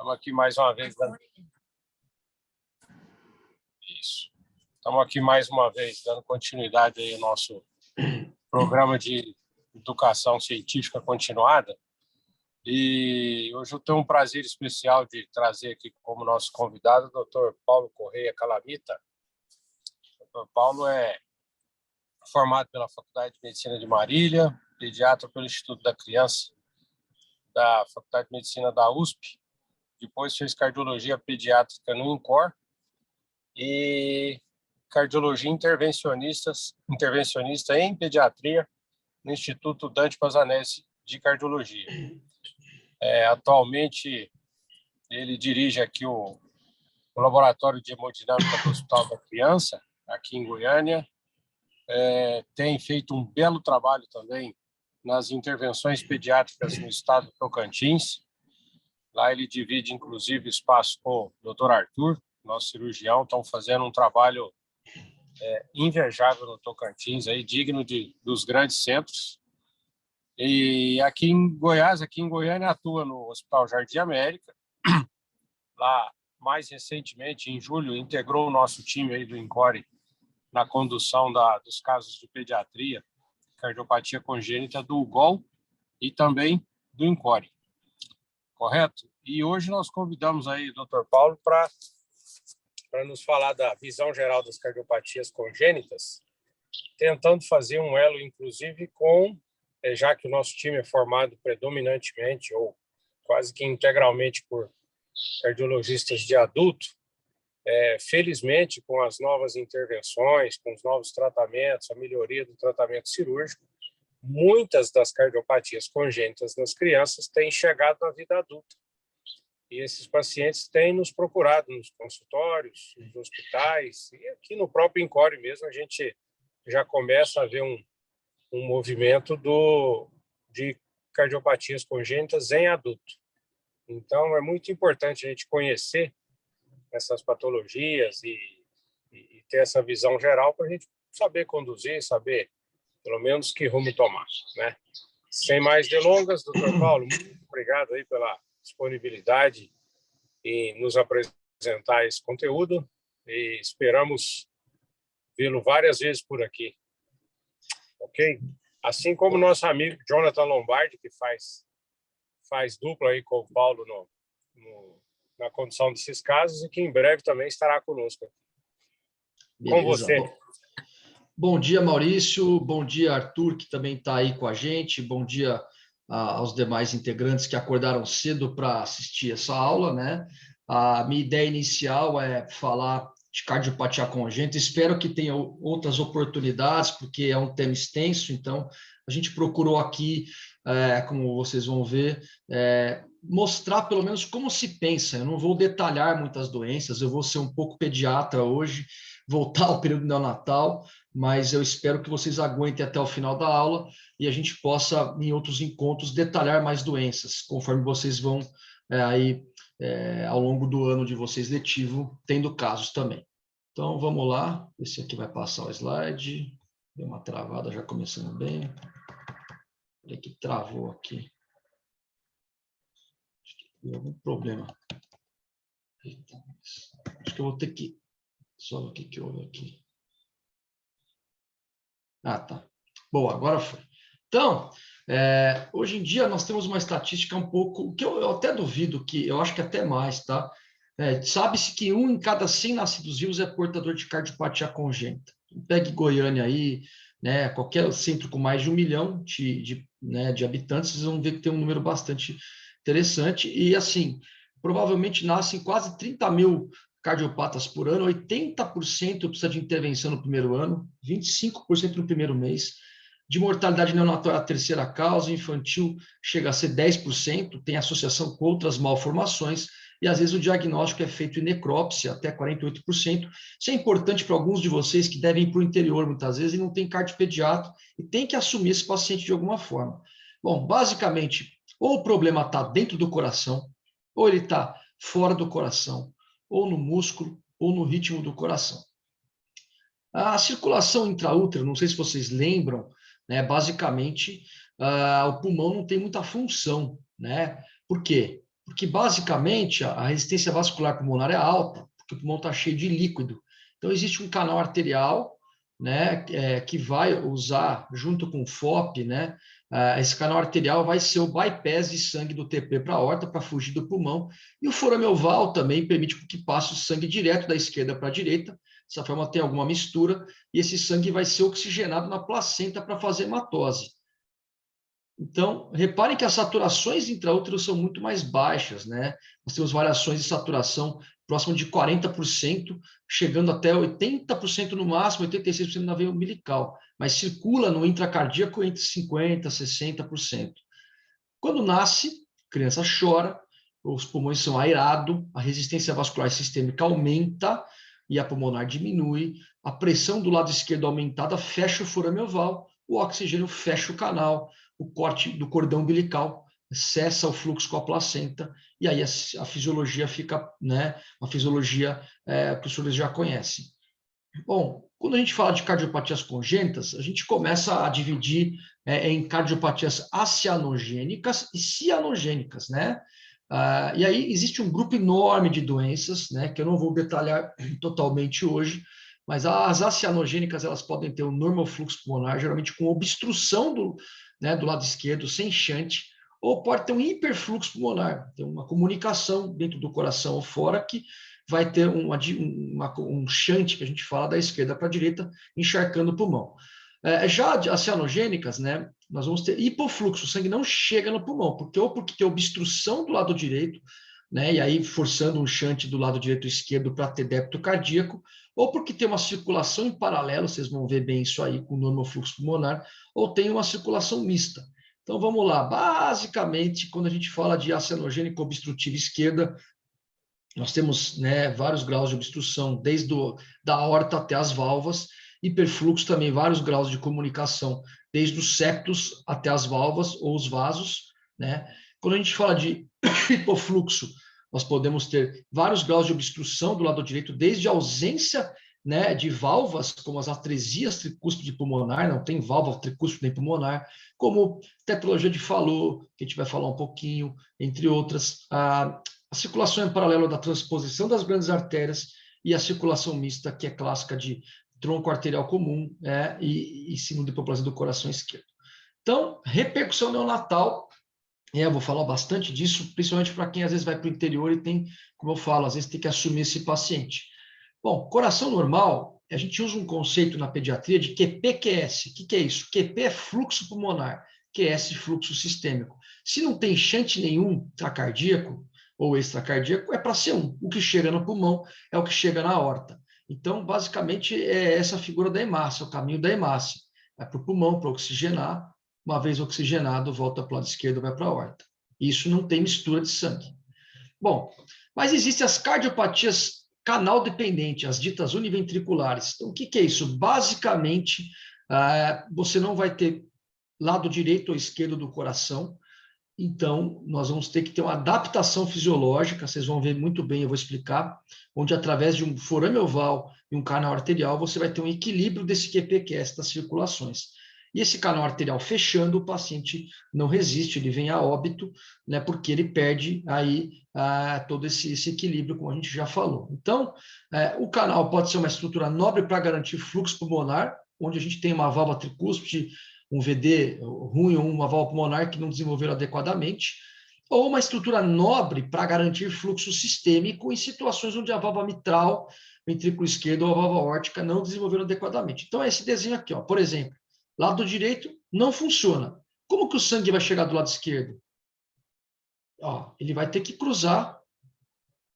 Estamos aqui mais uma vez dando... Isso. Estamos aqui mais uma vez dando continuidade aí ao nosso programa de educação científica continuada. E hoje eu tenho um prazer especial de trazer aqui como nosso convidado o Dr. Paulo Correia Calamita. O Dr. Paulo é formado pela Faculdade de Medicina de Marília, pediatra pelo Instituto da Criança da Faculdade de Medicina da USP. Depois fez cardiologia pediátrica no INCOR e cardiologia intervencionista em pediatria no Instituto Dante Pazzanesi de Cardiologia. Atualmente, ele dirige aqui o laboratório de hemodinâmica do Hospital da Criança, aqui em Goiânia. Tem feito um belo trabalho também nas intervenções pediátricas no estado do Tocantins. Lá ele divide, inclusive, espaço com o Dr. Arthur, nosso cirurgião. Estão fazendo um trabalho invejável no Tocantins, aí, digno dos grandes centros. E aqui em Goiás, aqui em Goiânia, atua no Hospital Jardim América. Lá, mais recentemente, em julho, integrou o nosso time aí do INCOR na condução dos casos de pediatria, cardiopatia congênita do UGOL e também do INCOR. Correto? E hoje nós convidamos aí o Dr. Paulo para nos falar da visão geral das cardiopatias congênitas, tentando fazer um elo, inclusive, com, já que o nosso time é formado predominantemente ou quase que integralmente por cardiologistas de adulto, felizmente, com as novas intervenções, com os novos tratamentos, a melhoria do tratamento cirúrgico, muitas das cardiopatias congênitas nas crianças têm chegado na vida adulta. E esses pacientes têm nos procurado nos consultórios, nos hospitais, e aqui no próprio INCOR mesmo a gente já começa a ver um movimento de cardiopatias congênitas em adulto. Então, é muito importante a gente conhecer essas patologias e ter essa visão geral para a gente saber conduzir, saber pelo menos que rumo tomar, né? Sem mais delongas, doutor Paulo, muito obrigado aí pela disponibilidade em nos apresentar esse conteúdo e esperamos vê-lo várias vezes por aqui, ok? Assim como nosso amigo Jonathan Lombardi, que faz dupla aí com o Paulo na condução desses casos e que em breve também estará conosco. Beleza. Com você. Bom dia, Maurício. Bom dia, Arthur, que também está aí com a gente. Bom dia aos demais integrantes que acordaram cedo para assistir essa aula, né? A minha ideia inicial é falar de cardiopatia congênita. Espero que tenha outras oportunidades, porque é um tema extenso. Então, a gente procurou aqui, como vocês vão ver, mostrar pelo menos como se pensa. Eu não vou detalhar muitas doenças, eu vou ser um pouco pediatra hoje, voltar ao período neonatal, mas eu espero que vocês aguentem até o final da aula e a gente possa, em outros encontros, detalhar mais doenças, conforme vocês vão ao longo do ano de vocês letivo, tendo casos também. Então, vamos lá. Esse aqui vai passar o slide. Deu uma travada, já começando bem. Olha que travou aqui. Acho que deu algum problema. Eita, acho que eu vou ter que... Só o que houve aqui. Ah, tá. Bom, agora foi. Então, hoje em dia nós temos uma estatística um pouco, que eu até duvido, que eu acho que até mais, tá? Sabe-se que 1 em cada 100 nascidos vivos é portador de cardiopatia congênita. Pegue Goiânia aí, né? Qualquer centro com mais de 1 milhão de habitantes, vocês vão ver que tem um número bastante interessante. E assim, provavelmente nascem quase 30 mil cardiopatas por ano, 80% precisa de intervenção no primeiro ano, 25% no primeiro mês. De mortalidade neonatal é a terceira causa, infantil chega a ser 10%, tem associação com outras malformações, e às vezes o diagnóstico é feito em necrópsia, até 48%. Isso é importante para alguns de vocês que devem ir para o interior muitas vezes e não tem cardiopediatra, e tem que assumir esse paciente de alguma forma. Bom, basicamente, ou o problema está dentro do coração, ou ele está fora do coração, ou no músculo, ou no ritmo do coração. A circulação intraútero, não sei se vocês lembram, né, basicamente, o pulmão não tem muita função, né? Por quê? Porque, basicamente, a resistência vascular pulmonar é alta, porque o pulmão está cheio de líquido. Então, existe um canal arterial, né, que vai usar, junto com o FOP, né, esse canal arterial vai ser o bypass de sangue do TP para a aorta, para fugir do pulmão. E o forame oval também permite que passe o sangue direto da esquerda para a direita. Dessa forma, tem alguma mistura, e esse sangue vai ser oxigenado na placenta para fazer hematose. Então, reparem que as saturações intraútero são muito mais baixas, né? Nós temos variações de saturação próximo de 40%, chegando até 80% no máximo, 86% na veia umbilical, mas circula no intracardíaco entre 50% e 60%. Quando nasce, a criança chora, os pulmões são aerados, a resistência vascular sistêmica aumenta e a pulmonar diminui, a pressão do lado esquerdo aumentada fecha o forame oval, o oxigênio fecha o canal, o corte do cordão umbilical cessa o fluxo com a placenta, e aí a fisiologia fica, né, uma fisiologia que os senhores já conhecem. Bom, quando a gente fala de cardiopatias congênitas, a gente começa a dividir em cardiopatias acianogênicas e cianogênicas, né? E aí existe um grupo enorme de doenças, né, que eu não vou detalhar totalmente hoje, mas as acianogênicas, elas podem ter um normal fluxo pulmonar, geralmente com obstrução do lado esquerdo, sem shunt, ou pode ter um hiperfluxo pulmonar, tem uma comunicação dentro do coração ou fora que vai ter um shunt, que a gente fala, da esquerda para a direita, encharcando o pulmão. Já as cianogênicas, né, nós vamos ter hipofluxo, o sangue não chega no pulmão, porque tem obstrução do lado direito, né, e aí forçando um shunt do lado direito e esquerdo para ter débito cardíaco, ou porque tem uma circulação em paralelo, vocês vão ver bem isso aí com o normal fluxo pulmonar, ou tem uma circulação mista. Então vamos lá, basicamente, quando a gente fala de acianogênica obstrutiva esquerda, nós temos, né, vários graus de obstrução, desde da aorta até as válvulas, hiperfluxo também, vários graus de comunicação, desde os septos até as válvulas ou os vasos, né? Quando a gente fala de hipofluxo, nós podemos ter vários graus de obstrução do lado direito, desde a ausência, né, de válvulas, como as atresias tricúspide pulmonar, não tem válvula tricúspide nem pulmonar, como tetralogia de Fallot, que a gente vai falar um pouquinho, entre outras, a circulação em paralelo da transposição das grandes artérias e a circulação mista, que é clássica de tronco arterial comum, e síndrome de hipoplasia do coração esquerdo. Então, repercussão neonatal, eu vou falar bastante disso, principalmente para quem às vezes vai para o interior e tem, como eu falo, às vezes tem que assumir esse paciente. Bom, coração normal, a gente usa um conceito na pediatria de QP-QS. O que é isso? QP é fluxo pulmonar, QS fluxo sistêmico. Se não tem shunt nenhum intracardíaco ou extracardíaco, é para ser um. O que chega no pulmão é o que chega na aorta. Então, basicamente, é essa figura da hemácia, o caminho da hemácia. Vai para o pulmão para oxigenar, uma vez oxigenado, volta para o lado esquerdo, vai para a aorta. Isso não tem mistura de sangue. Bom, mas existem as cardiopatias canal dependente, as ditas univentriculares. Então, o que é isso? Basicamente, você não vai ter lado direito ou esquerdo do coração, então nós vamos ter que ter uma adaptação fisiológica, vocês vão ver muito bem, eu vou explicar, onde através de um forame oval e um canal arterial, você vai ter um equilíbrio desse QP-QS das circulações. E esse canal arterial fechando, o paciente não resiste, ele vem a óbito, né, porque ele perde aí todo esse equilíbrio, como a gente já falou. Então, o canal pode ser uma estrutura nobre para garantir fluxo pulmonar, onde a gente tem uma válvula tricúspide, um VD ruim ou uma válvula pulmonar que não desenvolveram adequadamente, ou uma estrutura nobre para garantir fluxo sistêmico em situações onde a válvula mitral, ventrículo esquerdo ou a válvula aórtica não desenvolveram adequadamente. Então, é esse desenho aqui, ó. Por exemplo, lado direito não funciona. Como que o sangue vai chegar do lado esquerdo? Ó, ele vai ter que cruzar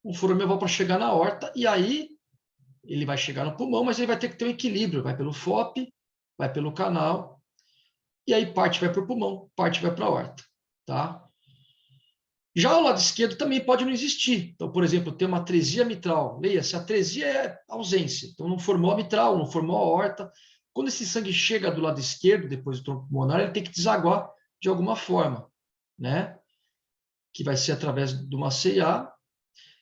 o forame oval para chegar na aorta, e aí ele vai chegar no pulmão, mas ele vai ter que ter um equilíbrio. Vai pelo FOP, vai pelo canal, e aí parte vai para o pulmão, parte vai para a aorta. Tá? Já o lado esquerdo também pode não existir. Então, por exemplo, tem uma atresia mitral. Leia-se, atresia é ausência. Então, não formou a mitral, não formou a aorta. Quando esse sangue chega do lado esquerdo, depois do tronco pulmonar, ele tem que desaguar de alguma forma, né? Que vai ser através de uma CIA.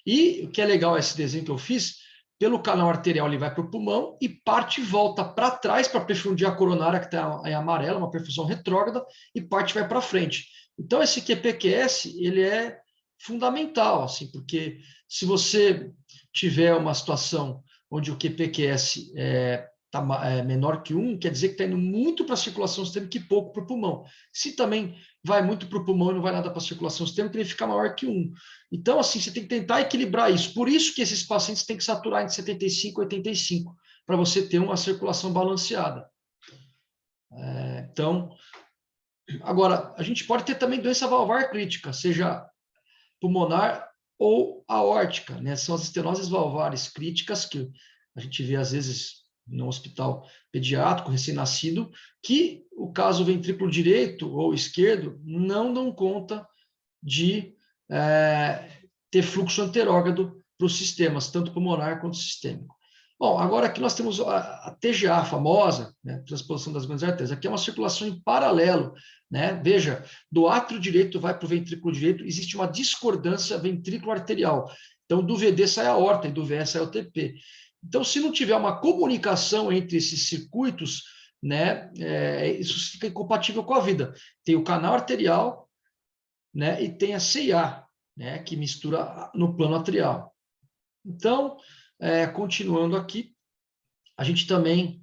E o que é legal, esse desenho que eu fiz, pelo canal arterial ele vai para o pulmão e parte e volta para trás para a perfundia coronária, que está em amarelo, uma perfusão retrógrada, e parte vai para frente. Então, esse QPQS, ele é fundamental, assim, porque se você tiver uma situação onde o QPQS está menor que 1, quer dizer que está indo muito para a circulação sistêmica e pouco para o pulmão. Se também vai muito para o pulmão e não vai nada para a circulação sistêmica, ele fica maior que 1. Então, assim, você tem que tentar equilibrar isso. Por isso que esses pacientes têm que saturar entre 75 e 85, para você ter uma circulação balanceada. Então, agora, a gente pode ter também doença valvar crítica, seja pulmonar ou aórtica, né? São as estenoses valvares críticas que a gente vê às vezes no hospital pediátrico, recém-nascido, que o caso ventrículo direito ou esquerdo não dão conta de ter fluxo anterógrado para os sistemas, tanto pulmonar quanto sistêmico. Bom, agora aqui nós temos a TGA famosa, né, transposição das grandes artérias. Aqui é uma circulação em paralelo, né? Veja, do átrio direito vai para o ventrículo direito, existe uma discordância ventrículo-arterial. Então, do VD sai a aorta e do VE sai o TP. Então, se não tiver uma comunicação entre esses circuitos, né, isso fica incompatível com a vida. Tem o canal arterial, né, e tem a CIA, né, que mistura no plano atrial. Então, continuando aqui, a gente também...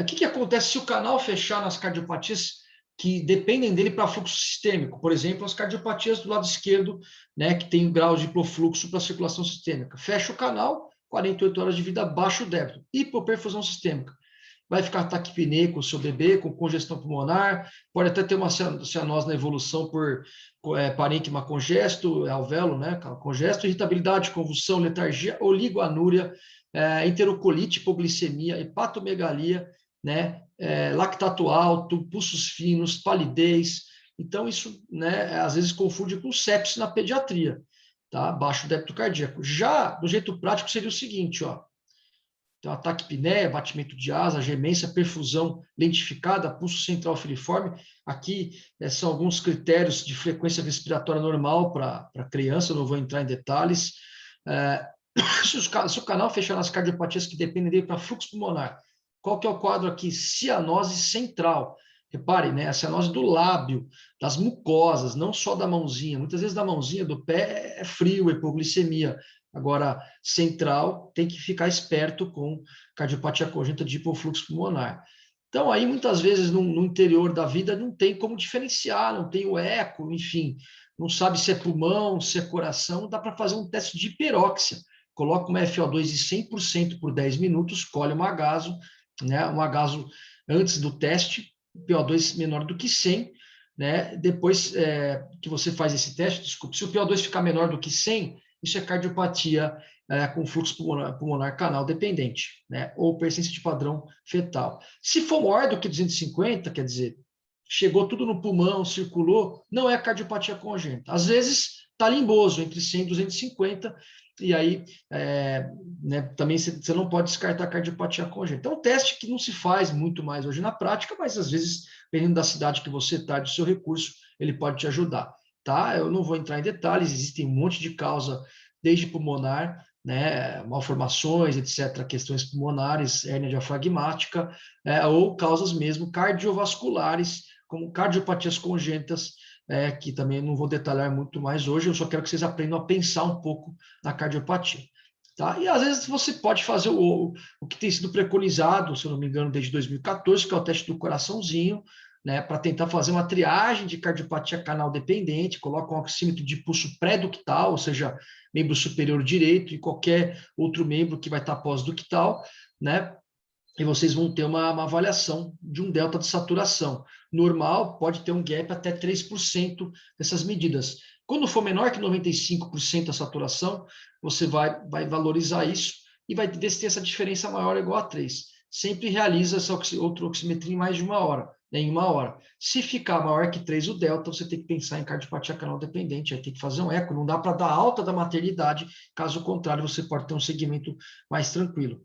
o que acontece se o canal fechar nas cardiopatias que dependem dele para fluxo sistêmico? Por exemplo, as cardiopatias do lado esquerdo, né, que tem graus de hiperfluxo para circulação sistêmica. Fecha o canal, 48 horas de vida, baixa o débito. Hipoperfusão sistêmica. Vai ficar taquipneico com o seu bebê, com congestão pulmonar, pode até ter uma cianose na evolução por parênquima congesto, alvéolo, né, congesto, irritabilidade, convulsão, letargia, oligoanúria, enterocolite, hipoglicemia, hepatomegalia, né, lactato alto, pulsos finos, palidez. Então, isso, né, às vezes confunde com sepsis na pediatria, tá? Baixo débito cardíaco. Já, do jeito prático, seria o seguinte, ó. Então, ataque apneia, batimento de asa, gemência, perfusão lentificada, pulso central filiforme. Aqui são alguns critérios de frequência respiratória normal para criança, não vou entrar em detalhes. Se o canal fechar nas cardiopatias que dependem dele para fluxo pulmonar, qual que é o quadro aqui? Cianose central. Repare, né? A cianose do lábio, das mucosas, não só da mãozinha. Muitas vezes da mãozinha, do pé, é frio, hipoglicemia. Agora, central, tem que ficar esperto com cardiopatia congênita de hipofluxo pulmonar. Então, aí, muitas vezes, no interior da vida, não tem como diferenciar, não tem o eco, enfim, não sabe se é pulmão, se é coração, dá para fazer um teste de hiperóxia. Coloca uma FO2 de 100% por 10 minutos, colhe um agaso, né, um agaso antes do teste, PO2 menor do que 100, né, depois que você faz esse teste, desculpe, se o PO2 ficar menor do que 100, isso é cardiopatia com fluxo pulmonar canal dependente, né? Ou persistência de padrão fetal. Se for maior do que 250, quer dizer, chegou tudo no pulmão, circulou, não é cardiopatia congênita. Às vezes está limboso, entre 100 e 250, e aí né, também você não pode descartar cardiopatia congênita. Então, é um teste que não se faz muito mais hoje na prática, mas às vezes, dependendo da cidade que você está, do seu recurso, ele pode te ajudar. Tá? Eu não vou entrar em detalhes, existem um monte de causa, desde pulmonar, né, malformações, etc., questões pulmonares, hérnia diafragmática, ou causas mesmo cardiovasculares, como cardiopatias congênitas, que também não vou detalhar muito mais hoje, eu só quero que vocês aprendam a pensar um pouco na cardiopatia. Tá? E às vezes você pode fazer o que tem sido preconizado, se eu não me engano, desde 2014, que é o teste do coraçãozinho, né, para tentar fazer uma triagem de cardiopatia canal dependente, coloca um oxímetro de pulso pré-ductal, ou seja, membro superior direito, e qualquer outro membro que vai estar pós-ductal, né, e vocês vão ter uma avaliação de um delta de saturação. Normal, pode ter um gap até 3% dessas medidas. Quando for menor que 95% a saturação, você vai valorizar isso e vai ver se tem essa diferença maior ou igual a 3. Sempre realiza essa outra oximetria em mais de uma hora. Em uma hora. Se ficar maior que 3 o delta, você tem que pensar em cardiopatia canal dependente, aí tem que fazer um eco, não dá para dar alta da maternidade, caso contrário, você pode ter um segmento mais tranquilo.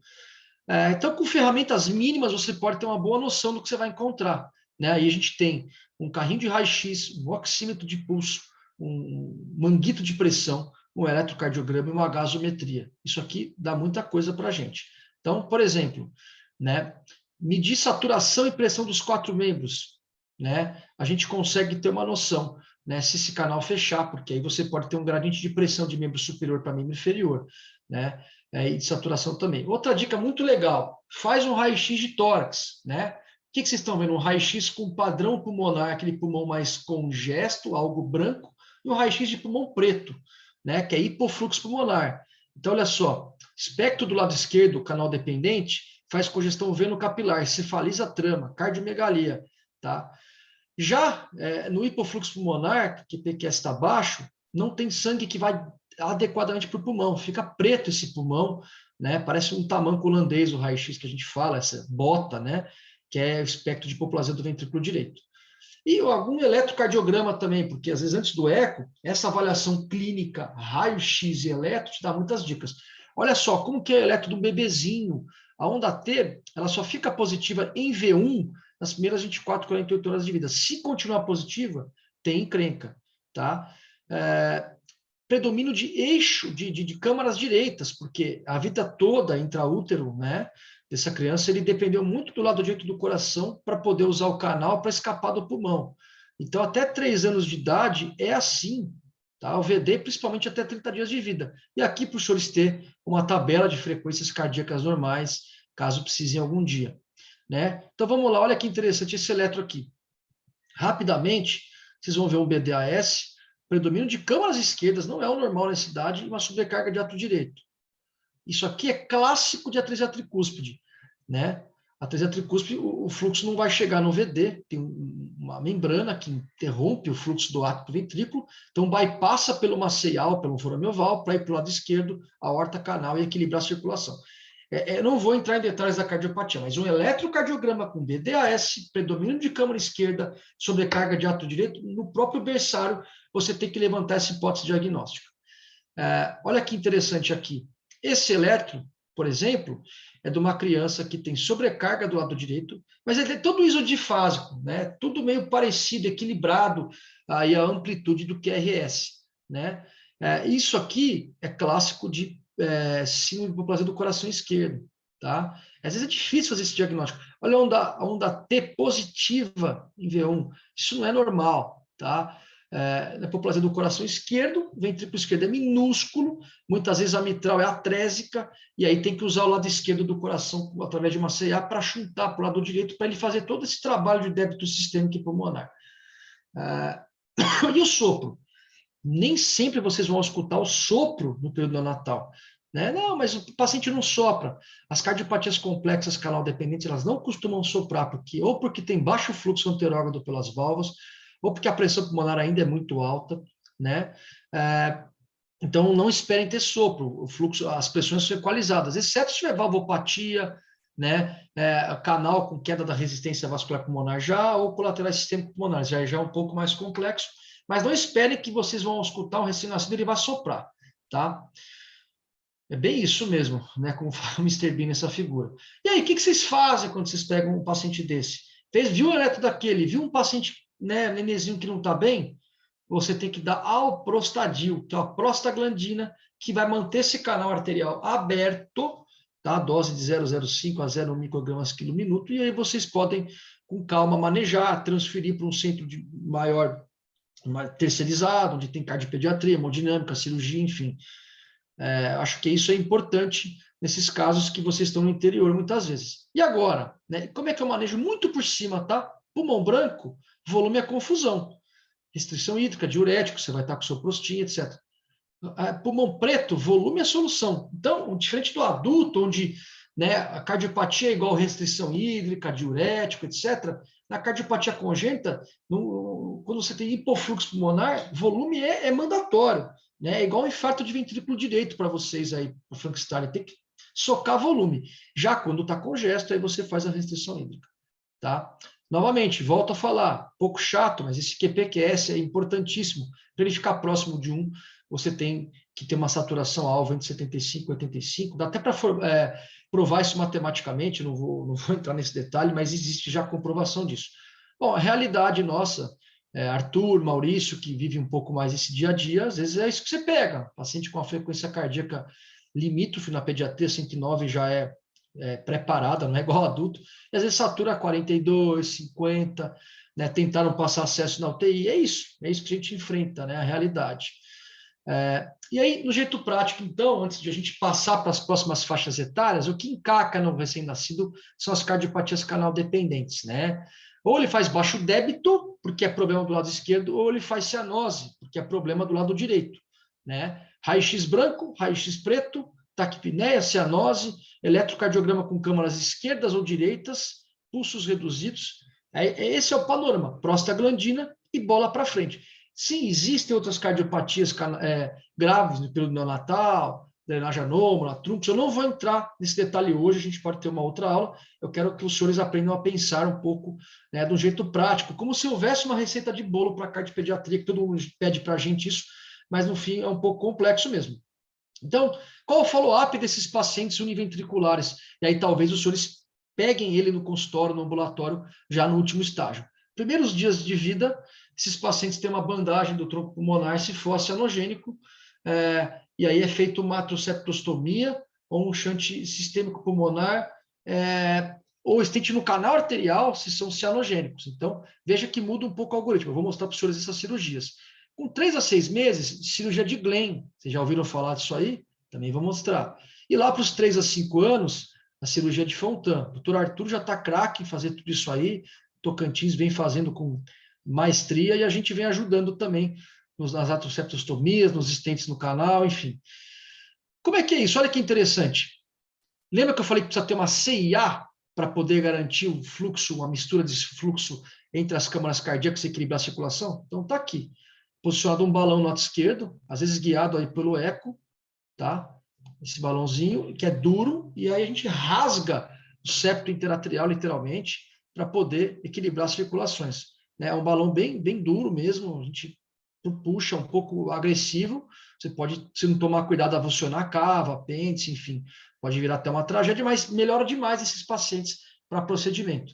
Então, com ferramentas mínimas, você pode ter uma boa noção do que você vai encontrar. Né? Aí a gente tem um carrinho de raio-x, um oxímetro de pulso, um manguito de pressão, um eletrocardiograma e uma gasometria. Isso aqui dá muita coisa para a gente. Então, por exemplo, né, medir saturação e pressão dos 4 membros, né, a gente consegue ter uma noção. né, se esse canal fechar, porque aí você pode ter um gradiente de pressão de membro superior para membro inferior, né, e de saturação também. Outra dica muito legal, faz um raio-x de tórax, né? O que vocês estão vendo? Um raio-x com padrão pulmonar, aquele pulmão mais congesto, algo branco, e um raio-x de pulmão preto, né, que é hipofluxo pulmonar. Então, olha só, espectro do lado esquerdo, canal dependente, faz congestão veno-capilar, cefaliza a trama, cardiomegalia, tá? Já no hipofluxo pulmonar, que PQS está baixo, não tem sangue que vai adequadamente para o pulmão, fica preto esse pulmão, né? Parece um tamanco holandês, o raio-x que a gente fala, essa bota, né? Que é o espectro de hipoplasia do ventrículo direito. E algum eletrocardiograma também, porque às vezes antes do eco, essa avaliação clínica, raio-x e eletro, te dá muitas dicas. Olha só, como que é o eletro do bebezinho? A onda T, ela só fica positiva em V1 nas primeiras 24, 48 horas de vida. Se continuar positiva, tem encrenca, tá? Predomínio de eixo de câmaras direitas, porque a vida toda intraútero, né, dessa criança, ele dependeu muito do lado direito do coração para poder usar o canal para escapar do pulmão. Então, até 3 anos de idade é assim, tá? O VD, principalmente até 30 dias de vida. E aqui para os senhores ter uma tabela de frequências cardíacas normais, caso precisem algum dia, né? Então, vamos lá, olha que interessante esse eletro aqui. Rapidamente, vocês vão ver um BDAS, predomínio de câmaras esquerdas, não é o normal nessa idade, e uma sobrecarga de ato direito. Isso aqui é clássico de atresia tricúspide, né? Atresia tricúspide, o fluxo não vai chegar no VD, tem uma membrana que interrompe o fluxo do ato do ventrículo, então bypassa pelo maceial, pelo forame oval, para ir para o lado esquerdo, aorta canal e equilibrar a circulação. Eu não vou entrar em detalhes da cardiopatia, mas um eletrocardiograma com BDAS, predomínio de câmara esquerda, sobrecarga de ato direito, no próprio berçário, você tem que levantar essa hipótese diagnóstica. Olha que interessante aqui. Esse eletro, por exemplo, é de uma criança que tem sobrecarga do lado direito, mas ele é todo isodifásico, né? Tudo meio parecido, equilibrado, aí a amplitude do QRS, né? Isso aqui é clássico de síndrome de hipoplasia do coração esquerdo, tá? Às vezes é difícil fazer esse diagnóstico. Olha a onda T positiva em V1, isso não é normal, tá? Na hipoplasia do coração esquerdo, o ventrículo esquerdo é minúsculo, muitas vezes a mitral é atrésica, e aí tem que usar o lado esquerdo do coração através de uma CA para chuntar para o lado direito, para ele fazer todo esse trabalho de débito sistêmico e pulmonar. E o sopro? Nem sempre vocês vão escutar o sopro no período neonatal. Né? Não, mas o paciente não sopra. As cardiopatias complexas canal dependentes, elas não costumam soprar, porque tem baixo fluxo anterógrado pelas válvulas, ou porque a pressão pulmonar ainda é muito alta, né? Então, não esperem ter sopro, o fluxo, as pressões são equalizadas, exceto se tiver valvopatia, né? Canal com queda da resistência vascular pulmonar já, ou colaterais sistêmicos pulmonares, já é um pouco mais complexo, mas não esperem que vocês vão escutar um recém-nascido e ele vai soprar, tá? É bem isso mesmo, né? Como fala o Mr. Bean nessa figura. E aí, o que vocês fazem quando vocês pegam um paciente desse? Viu o eletro daquele, viu um paciente, né, nenenzinho que não está bem? Você tem que dar alprostadil, que é a prostaglandina, que vai manter esse canal arterial aberto, tá? Dose de 0,05 a 0,1 microgramas quilo minuto, e aí vocês podem, com calma, manejar, transferir para um centro de maior, terceirizado, onde tem cardiopediatria, hemodinâmica, cirurgia, enfim. Acho que isso é importante nesses casos que vocês estão no interior muitas vezes. E agora, né, como é que eu manejo muito por cima, tá? Pulmão branco, volume é confusão. Restrição hídrica, diurético, você vai estar com seu prostinha, etc. Pulmão preto, volume é solução. Então, diferente do adulto, onde, né, a cardiopatia é igual restrição hídrica, diurético, etc., na cardiopatia congênita, quando você tem hipofluxo pulmonar, volume é mandatório. Né? É igual um infarto de ventrículo direito para vocês aí, para o Frankenstein, tem que socar volume. Já quando está congesto, aí você faz a restrição hídrica. Tá? Novamente, volto a falar, pouco chato, mas esse QPQS é importantíssimo. Para ele ficar próximo de 1, você tem que ter uma saturação alva entre 75 e 85. Dá até para provar isso matematicamente, não vou entrar nesse detalhe, mas existe já comprovação disso. Bom, a realidade nossa, Arthur, Maurício, que vive um pouco mais esse dia a dia, às vezes é isso que você pega. Paciente com a frequência cardíaca limítrofe na pediatria, 109 já é preparada, não é igual adulto, e às vezes satura 42, 50, né, tentaram passar acesso na UTI. É isso que a gente enfrenta, né, a realidade. E aí, no jeito prático, então, antes de a gente passar para as próximas faixas etárias, o que encaca no recém-nascido são as cardiopatias canal dependentes, né? Ou ele faz baixo débito, porque é problema do lado esquerdo, ou ele faz cianose, porque é problema do lado direito, né? Raio-X branco, raio-X preto, taquipneia, cianose, eletrocardiograma com câmaras esquerdas ou direitas, pulsos reduzidos. Esse é o panorama, prostaglandina e bola para frente. Sim, existem outras cardiopatias graves no período neonatal, drenagem anômala, truncos. Eu não vou entrar nesse detalhe hoje, a gente pode ter uma outra aula. Eu quero que os senhores aprendam a pensar um pouco, né, de um jeito prático, como se houvesse uma receita de bolo para cardiopediatria, que todo mundo pede para a gente isso, mas no fim é um pouco complexo mesmo. Então, qual o follow-up desses pacientes univentriculares? E aí talvez os senhores peguem ele no consultório, no ambulatório, já no último estágio. Primeiros dias de vida, esses pacientes têm uma bandagem do tronco pulmonar, se for cianogênico, e aí é feito uma atroseptostomia ou um shunt sistêmico pulmonar, ou stent no canal arterial, se são cianogênicos. Então, veja que muda um pouco o algoritmo. Eu vou mostrar para os senhores essas cirurgias. Com 3 a 6 meses, cirurgia de Glenn. Vocês já ouviram falar disso aí? Também vou mostrar. E lá para os 3 a 5 anos, a cirurgia de Fontan. O doutor Arthur já está craque em fazer tudo isso aí. Tocantins vem fazendo com maestria e a gente vem ajudando também nas atroseptostomias, nos stents no canal, enfim. Como é que é isso? Olha que interessante. Lembra que eu falei que precisa ter uma CIA para poder garantir o fluxo, uma mistura de fluxo entre as câmaras cardíacas e equilibrar a circulação? Então está aqui. Posicionado um balão no lado esquerdo, às vezes guiado aí pelo eco, tá? Esse balãozinho, que é duro, e aí a gente rasga o septo interatrial, literalmente, para poder equilibrar as circulações. É um balão bem, bem duro mesmo, a gente puxa, um pouco agressivo, você pode, se não tomar cuidado, avulsionar a cava, apêndice, enfim, pode virar até uma tragédia, mas melhora demais esses pacientes para procedimento.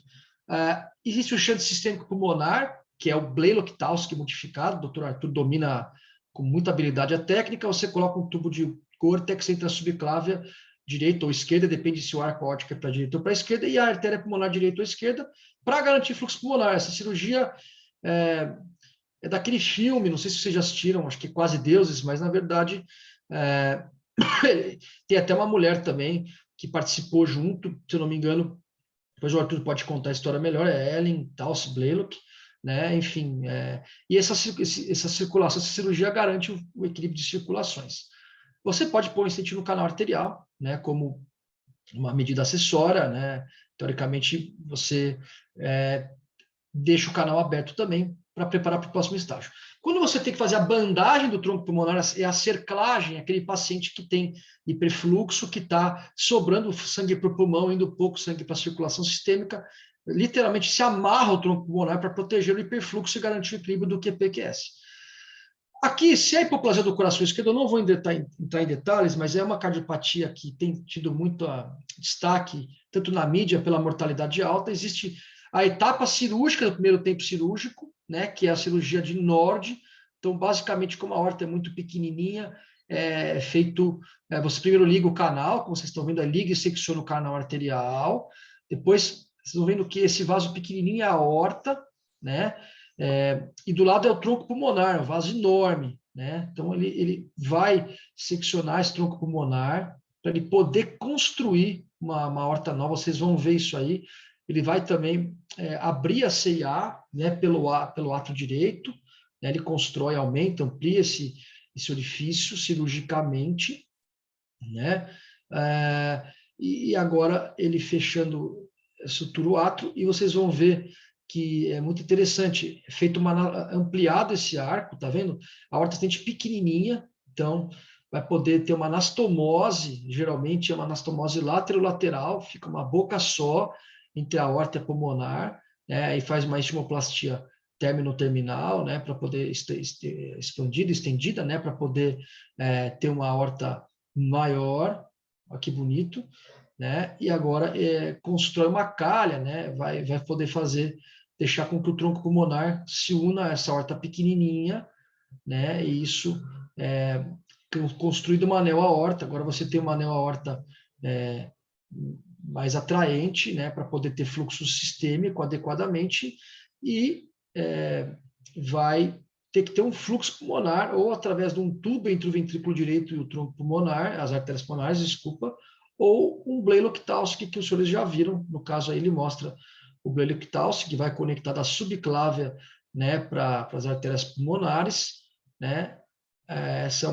Existe o shunt sistêmico pulmonar, que é o Blalock-Taussig modificado, o Dr. Arthur domina com muita habilidade a técnica, você coloca um tubo de córtex entre a subclávia direita ou esquerda, depende se o arco aórtico é para a direita ou para a esquerda, e a artéria pulmonar direita ou esquerda, para garantir fluxo pulmonar. Essa cirurgia é daquele filme, não sei se vocês já assistiram, acho que Quase Deuses, mas na verdade tem até uma mulher também que participou junto, se eu não me engano, depois o Arthur pode contar a história melhor, é Ellen Tauss Blalock, né? Enfim, e essa circulação, essa cirurgia garante o equilíbrio de circulações. Você pode pôr um stent no canal arterial, né, como uma medida acessória, né? Teoricamente, você deixa o canal aberto também para preparar para o próximo estágio. Quando você tem que fazer a bandagem do tronco pulmonar, é a cerclagem, aquele paciente que tem hiperfluxo, que está sobrando sangue para o pulmão, indo pouco sangue para a circulação sistêmica, literalmente se amarra o tronco pulmonar para proteger o hiperfluxo e garantir o equilíbrio do QPQS. Aqui, se é hipoplasia do coração esquerdo, eu não vou entrar em detalhes, mas é uma cardiopatia que tem tido muito destaque, tanto na mídia pela mortalidade alta. Existe a etapa cirúrgica do primeiro tempo cirúrgico, né, que é a cirurgia de Nord. Então, basicamente, como a aorta é muito pequenininha, você primeiro liga o canal, como vocês estão vendo, liga e secciona o canal arterial. Depois, vocês estão vendo que esse vaso pequenininho é a aorta, né? E do lado é o tronco pulmonar, um vaso enorme, né? Então, ele vai seccionar esse tronco pulmonar para ele poder construir uma aorta nova. Vocês vão ver isso aí. Ele vai também abrir a CIA, né, pelo ato direito, né? Ele constrói, aumenta, amplia esse orifício cirurgicamente, né? E agora ele fechando, estrutura o átrio, e vocês vão ver que é muito interessante, é feito ampliado esse arco, tá vendo? A aorta estente pequenininha, então vai poder ter uma anastomose, geralmente é uma anastomose lateral, fica uma boca só entre a aorta e a pulmonar, né? E faz uma estimoplastia terminal, né, para poder expandida, estendida, né, para poder ter uma aorta maior, olha que bonito, né? E agora constrói uma calha, né? Vai poder deixar com que o tronco pulmonar se una a essa aorta pequenininha, né? E isso construído uma anel aorta. Agora você tem uma anel aorta mais atraente, né? Para poder ter fluxo sistêmico adequadamente, e vai ter que ter um fluxo pulmonar, ou através de um tubo entre o ventrículo direito e o tronco pulmonar, as artérias pulmonares, desculpa, ou um Bleylock-Taussig, que os senhores já viram. No caso aí, ele mostra o Bleylock-Taussig, que vai conectar da subclávia, né, para as artérias pulmonares, né? Essa é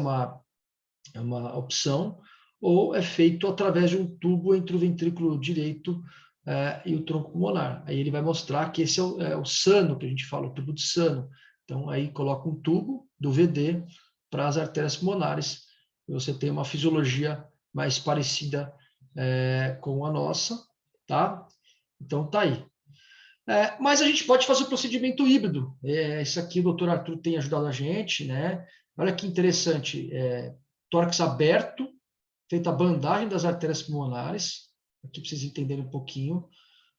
uma opção, ou é feito através de um tubo entre o ventrículo direito e o tronco pulmonar. Aí ele vai mostrar que esse é o sano, que a gente fala, o tubo de sano. Então, aí coloca um tubo do VD para as artérias pulmonares, e você tem uma fisiologia mais parecida com a nossa, tá? Então, tá aí. Mas a gente pode fazer o procedimento híbrido. Isso aqui o doutor Arthur tem ajudado a gente, né? Olha que interessante. Tórax aberto, feita a bandagem das artérias pulmonares, aqui para vocês entenderem um pouquinho,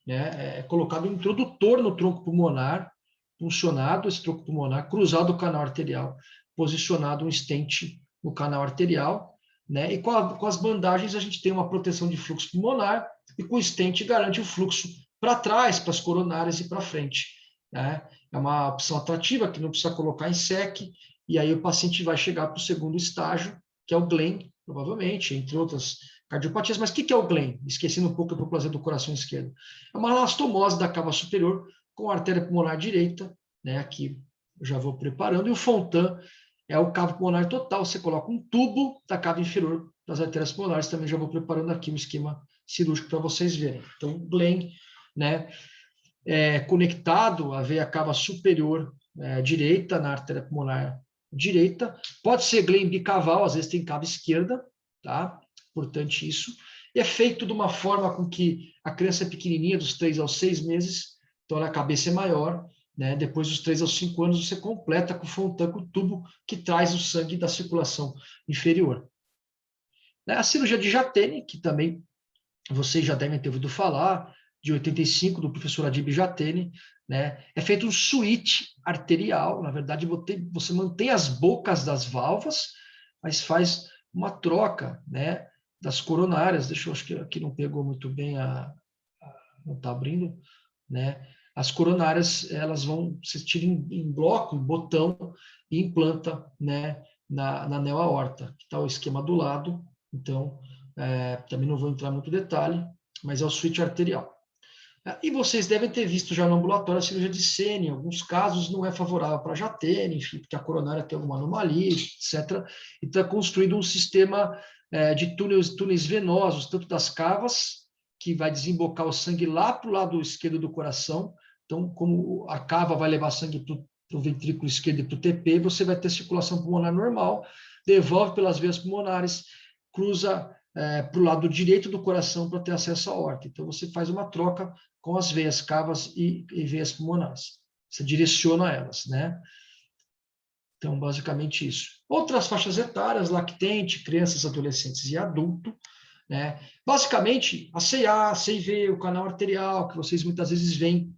né? É colocado um introdutor no tronco pulmonar, funcionado esse tronco pulmonar, cruzado o canal arterial, posicionado um stent no canal arterial, né? E com as bandagens a gente tem uma proteção de fluxo pulmonar, e com o stent garante o fluxo para trás, para as coronárias e para frente, né? É uma opção atrativa que não precisa colocar em SEC, e aí o paciente vai chegar para o segundo estágio, que é o Glenn, provavelmente, entre outras cardiopatias. Mas o que é o Glenn? Esquecendo um pouco a hipoplasia do coração esquerdo. É uma anastomose da cava superior com a artéria pulmonar direita, né? Aqui eu já vou preparando. E o Fontan é o cavo pulmonar total. Você coloca um tubo da cava inferior das artérias pulmonares. Também já vou preparando aqui um esquema cirúrgico para vocês verem. Então, Glenn, né? Conectado à veia cava superior direita, na artéria pulmonar direita. Pode ser Glenn bicaval, às vezes tem cava esquerda, tá? Importante isso. E é feito de uma forma com que a criança é pequenininha, dos 3 aos 6 meses, então a cabeça é maior, né? Depois dos 3 aos 5 anos, você completa com o Fontan, com o tubo que traz o sangue da circulação inferior. A cirurgia de Jatene, que também vocês já devem ter ouvido falar, de 85, do professor Adib Jatene, né? É feito um switch arterial, na verdade você mantém as bocas das válvulas, mas faz uma troca, né, das coronárias. Deixa eu, acho que aqui não pegou muito bem não está abrindo, né? As coronárias, elas vão, você tira em bloco, em botão, e implanta, né, na anel aorta, que está o esquema do lado. Então, também não vou entrar muito detalhe, mas é o switch arterial. E vocês devem ter visto já no ambulatório a cirurgia de Sene. Em alguns casos não é favorável para Jatene, enfim, porque a coronária tem alguma anomalia, etc. E está construído um sistema de túneis venosos, tanto das cavas, que vai desembocar o sangue lá para o lado esquerdo do coração. Então, como a cava vai levar sangue para o ventrículo esquerdo e para o TP, você vai ter circulação pulmonar normal, devolve pelas veias pulmonares, cruza para o lado direito do coração para ter acesso à aorta. Então, você faz uma troca com as veias cavas e veias pulmonares. Você direciona elas, né? Então, basicamente isso. Outras faixas etárias, lactente, crianças, adolescentes e adulto, né? Basicamente, a CIA, a CIV, o canal arterial, que vocês muitas vezes veem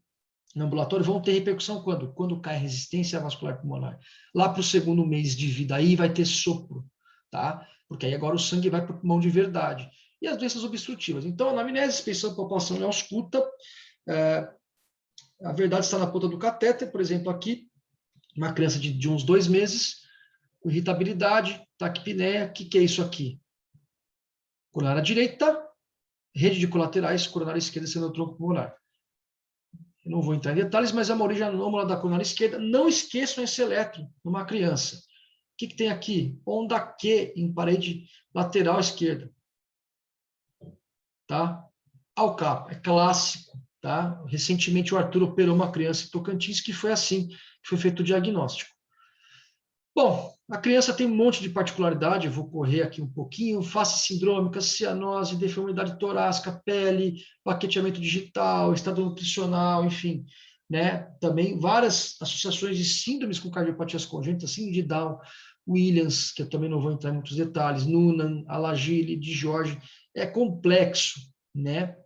no ambulatório, vão ter repercussão quando? Quando cai a resistência vascular pulmonar. Lá para o segundo mês de vida, aí vai ter sopro, tá? Porque aí agora o sangue vai para o pulmão de verdade. E as doenças obstrutivas. Então, a anamnese, suspensão, palpação e ausculta, a verdade está na ponta do catéter, por exemplo, aqui, uma criança de uns 2 meses, com irritabilidade, taquipneia. O que é isso aqui? Coronária direita, rede de colaterais, coronária esquerda sendo o tronco pulmonar. Eu não vou entrar em detalhes, mas é uma origem anômala da coronária esquerda. Não esqueçam esse elétron numa criança. O que tem aqui? Onda Q em parede lateral esquerda. Tá? Alcapa, é clássico. Tá? Recentemente o Arthur operou uma criança em Tocantins que foi assim, que foi feito o diagnóstico. Bom, a criança tem um monte de particularidade, eu vou correr aqui um pouquinho: face sindrômica, cianose, deformidade torácica, pele, paqueteamento digital, estado nutricional, enfim, né? Também várias associações de síndromes com cardiopatias congênitas, síndrome de Down, Williams, que eu também não vou entrar em muitos detalhes, Noonan, Alagille, de Jorge, é complexo, né?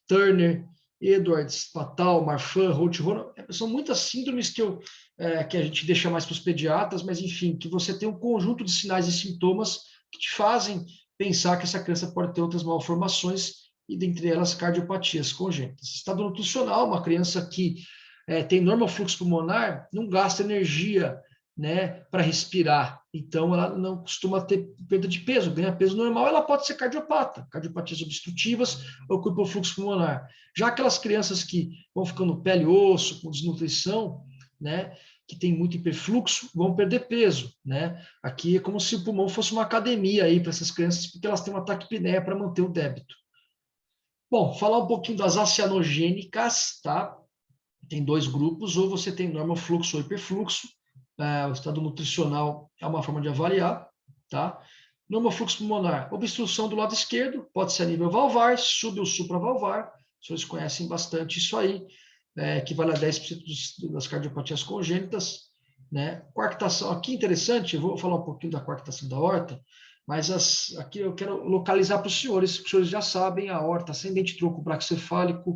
Turner, Edwards, Patal, Marfan, Roth-Ronan, são muitas síndromes que a gente deixa mais para os pediatras, mas enfim, que você tem um conjunto de sinais e sintomas que te fazem pensar que essa criança pode ter outras malformações, e dentre elas cardiopatias congênitas. Estado nutricional, uma criança que tem normal fluxo pulmonar, não gasta energia, né, para respirar. Então, ela não costuma ter perda de peso, ganha peso normal, ela pode ser cardiopata, cardiopatias obstrutivas ou com hipofluxo pulmonar. Já aquelas crianças que vão ficando pele e osso, com desnutrição, né, que tem muito hiperfluxo, vão perder peso, né? Aqui é como se o pulmão fosse uma academia aí para essas crianças, porque elas têm uma taquipneia para manter o débito. Bom, falar um pouquinho das acianogênicas, tá? Tem dois grupos, ou você tem normal fluxo ou hiperfluxo. O estado nutricional é uma forma de avaliar, tá? Normal fluxo pulmonar, obstrução do lado esquerdo, pode ser a nível valvar, sub ou supravalvar, os senhores conhecem bastante isso aí, equivale a 10% das cardiopatias congênitas, né? Coarctação, aqui interessante, eu vou falar um pouquinho da coarctação da aorta, mas aqui eu quero localizar para os senhores já sabem, a aorta ascendente, tronco braquicefálico,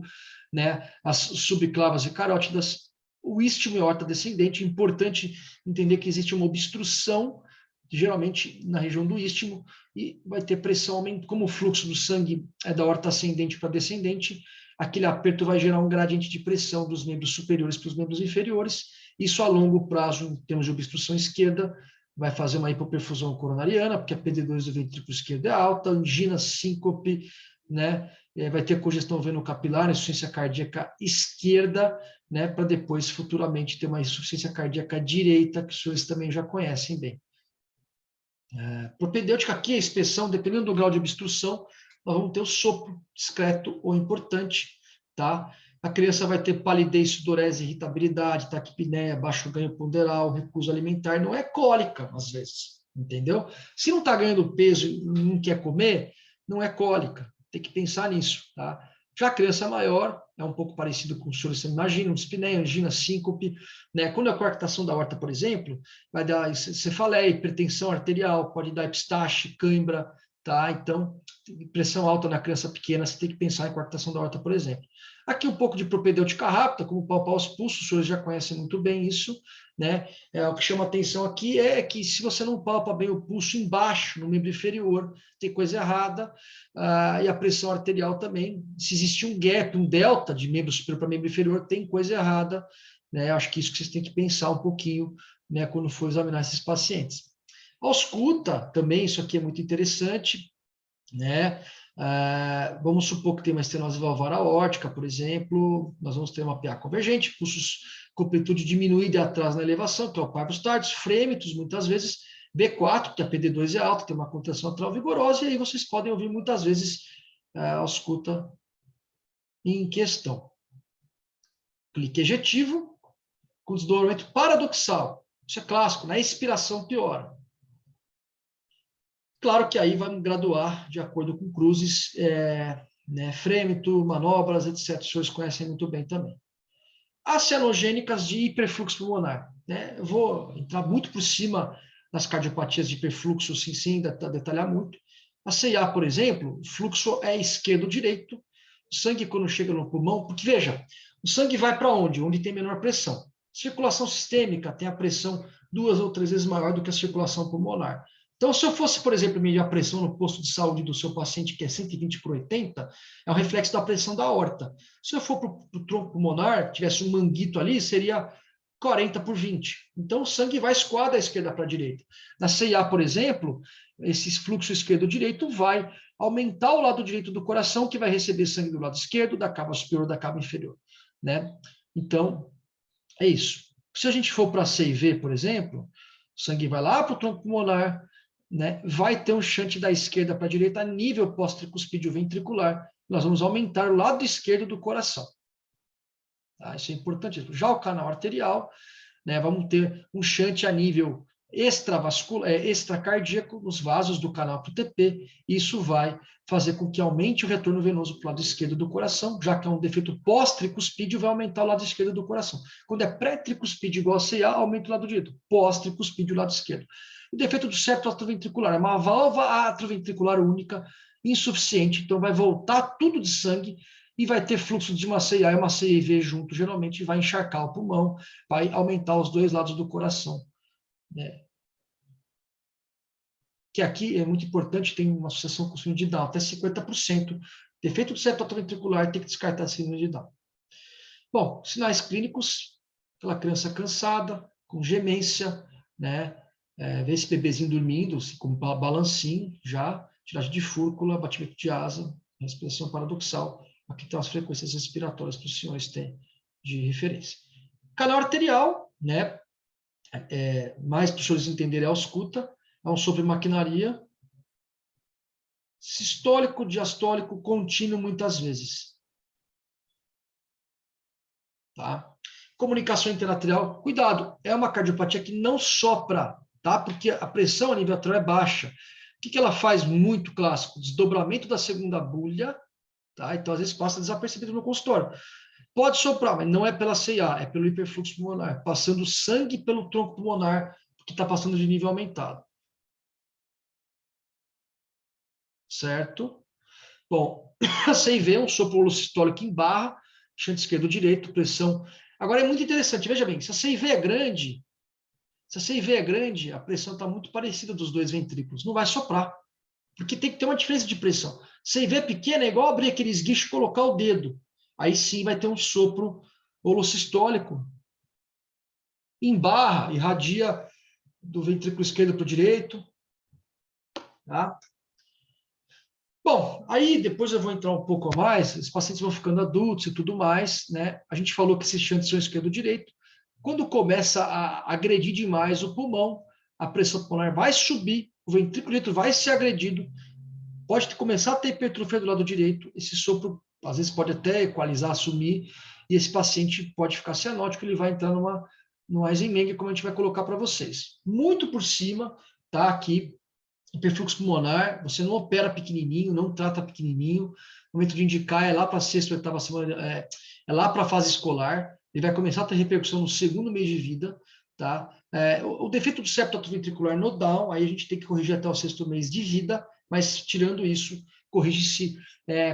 né? As subclavas e carótidas, o istmo e aorta descendente. É importante entender que existe uma obstrução, geralmente na região do istmo, e vai ter pressão, como o fluxo do sangue é da aorta ascendente para descendente, aquele aperto vai gerar um gradiente de pressão dos membros superiores para os membros inferiores. Isso a longo prazo, em termos de obstrução esquerda, vai fazer uma hipoperfusão coronariana, porque a PD2 do ventrículo esquerdo é alta, angina, síncope, né? Vai ter congestão venocapilar, insuficiência cardíaca esquerda, né? Para depois, futuramente, ter uma insuficiência cardíaca direita, que os senhores também já conhecem bem. Propedêutica aqui, a inspeção, dependendo do grau de obstrução, nós vamos ter o sopro discreto ou importante, tá? A criança vai ter palidez, sudorese, irritabilidade, taquipneia, baixo ganho ponderal, recuso alimentar, não é cólica, às vezes, entendeu? Se não está ganhando peso e não quer comer, não é cólica, tem que pensar nisso, tá? Já a criança maior é um pouco parecido com o senhor imaginam, dispneia, angina, síncope, né? Quando a coarctação da aorta, por exemplo, vai dar cefaleia, hipertensão arterial, pode dar epistaxe, cãibra, tá? Então, pressão alta na criança pequena, você tem que pensar em coarctação da aorta, por exemplo. Aqui um pouco de propedêutica rápida, como palpar os pulsos, os senhores já conhecem muito bem isso, né? O que chama atenção aqui é que se você não palpa bem o pulso embaixo, no membro inferior, tem coisa errada, e a pressão arterial também. Se existe um gap, um delta de membro superior para membro inferior, tem coisa errada, né? Acho que isso que vocês têm que pensar um pouquinho, né, quando for examinar esses pacientes. Ausculta também, isso aqui é muito interessante, né? Vamos supor que tem uma estenose valvar aórtica, por exemplo, nós vamos ter uma PA convergente, pulsos com amplitude diminuída e atrás na elevação, que é o Parvus Tardis, frêmitos, muitas vezes, B4, que a PD2 é alta, tem uma contração atrial vigorosa, e aí vocês podem ouvir muitas vezes a ausculta em questão. Clique ejetivo, com desdobramento paradoxal. Isso é clássico, na expiração piora. Claro que aí vai graduar de acordo com cruzes, né, frêmito, manobras, etc. Os senhores conhecem muito bem também. As cianogênicas de hiperfluxo pulmonar. Né? Eu vou entrar muito por cima das cardiopatias de hiperfluxo, sem detalhar muito. A CIA, por exemplo, o fluxo é esquerdo-direito. O sangue, quando chega no pulmão, porque veja, o sangue vai para onde? Onde tem menor pressão. Circulação sistêmica tem a pressão 2 ou 3 vezes maior do que a circulação pulmonar. Então, se eu fosse, por exemplo, medir a pressão no posto de saúde do seu paciente, que é 120 por 80, é um reflexo da pressão da aorta. Se eu for para o tronco pulmonar, tivesse um manguito ali, seria 40 por 20. Então, o sangue vai escoar da esquerda para a direita. Na CIA, por exemplo, esse fluxo esquerdo-direito vai aumentar o lado direito do coração, que vai receber sangue do lado esquerdo, da cava superior, da cava inferior. Né? Então, é isso. Se a gente for para a CIV, por exemplo, o sangue vai lá para o tronco pulmonar, né? Vai ter um shunt da esquerda para a direita a nível pós-tricuspídeo ventricular. Nós vamos aumentar o lado esquerdo do coração. Tá? Isso é importante. Já o canal arterial, né? Vamos ter um shunt a nível extravascular, extracardíaco nos vasos do canal para o TP. Isso vai fazer com que aumente o retorno venoso para o lado esquerdo do coração, já que é um defeito pós-tricuspídeo, vai aumentar o lado esquerdo do coração. Quando é pré-tricuspídeo igual a CA, aumenta o lado direito. Pós-tricuspídeo, o lado esquerdo. O defeito do septo atroventricular é uma válvula atroventricular única, insuficiente, então vai voltar tudo de sangue e vai ter fluxo de uma CIA e uma CIV junto, geralmente vai encharcar o pulmão, vai aumentar os dois lados do coração. Né? Que aqui é muito importante, tem uma associação com síndrome de Down, até 50%. Defeito do septo atroventricular tem que descartar a síndrome de Down. Bom, sinais clínicos, aquela criança cansada, com gemência, né? Ver esse bebezinho dormindo, com balancinho já, tiragem de fúrcula, batimento de asa, respiração paradoxal. Aqui estão as frequências respiratórias para os senhores terem de referência. Canal arterial, né? Mais para os senhores entenderem a ausculta, é um sopro de maquinaria, sistólico, diastólico, contínuo muitas vezes. Tá? Comunicação interatrial, cuidado, é uma cardiopatia que não sopra, tá? Porque a pressão a nível atrial é baixa. O que ela faz muito clássico? Desdobramento da segunda bulha, tá? Então às vezes passa desapercebido no consultório. Pode soprar, mas não é pela CIA, é pelo hiperfluxo pulmonar, passando sangue pelo tronco pulmonar, que está passando de nível aumentado. Certo? Bom, a CIV é um sopro sistólico em barra, chante esquerdo direito, pressão. Agora é muito interessante, veja bem, se a CIV é grande, a pressão está muito parecida dos dois ventrículos, não vai soprar, porque tem que ter uma diferença de pressão. CIV é pequena, é igual abrir aquele esguicho e colocar o dedo. Aí sim vai ter um sopro holossistólico. Em barra, irradia do ventrículo esquerdo para o direito. Tá? Bom, aí depois eu vou entrar um pouco a mais, os pacientes vão ficando adultos e tudo mais, né? A gente falou que esses chantes são esquerdo-direito. Quando começa a agredir demais o pulmão, a pressão pulmonar vai subir, o ventrículo direito vai ser agredido, pode começar a ter hipertrofia do lado direito, esse sopro às vezes pode até equalizar, sumir, e esse paciente pode ficar cianótico, ele vai entrar no Eisenmenger, como a gente vai colocar para vocês. Muito por cima, tá aqui, hiperfluxo pulmonar, você não opera pequenininho, não trata pequenininho, o momento de indicar é lá para a sexta, oitava semana, é lá para a fase escolar, ele vai começar a ter repercussão no segundo mês de vida, tá? O defeito do septo atrioventricular nodal, aí a gente tem que corrigir até o sexto mês de vida, mas tirando isso, corrige-se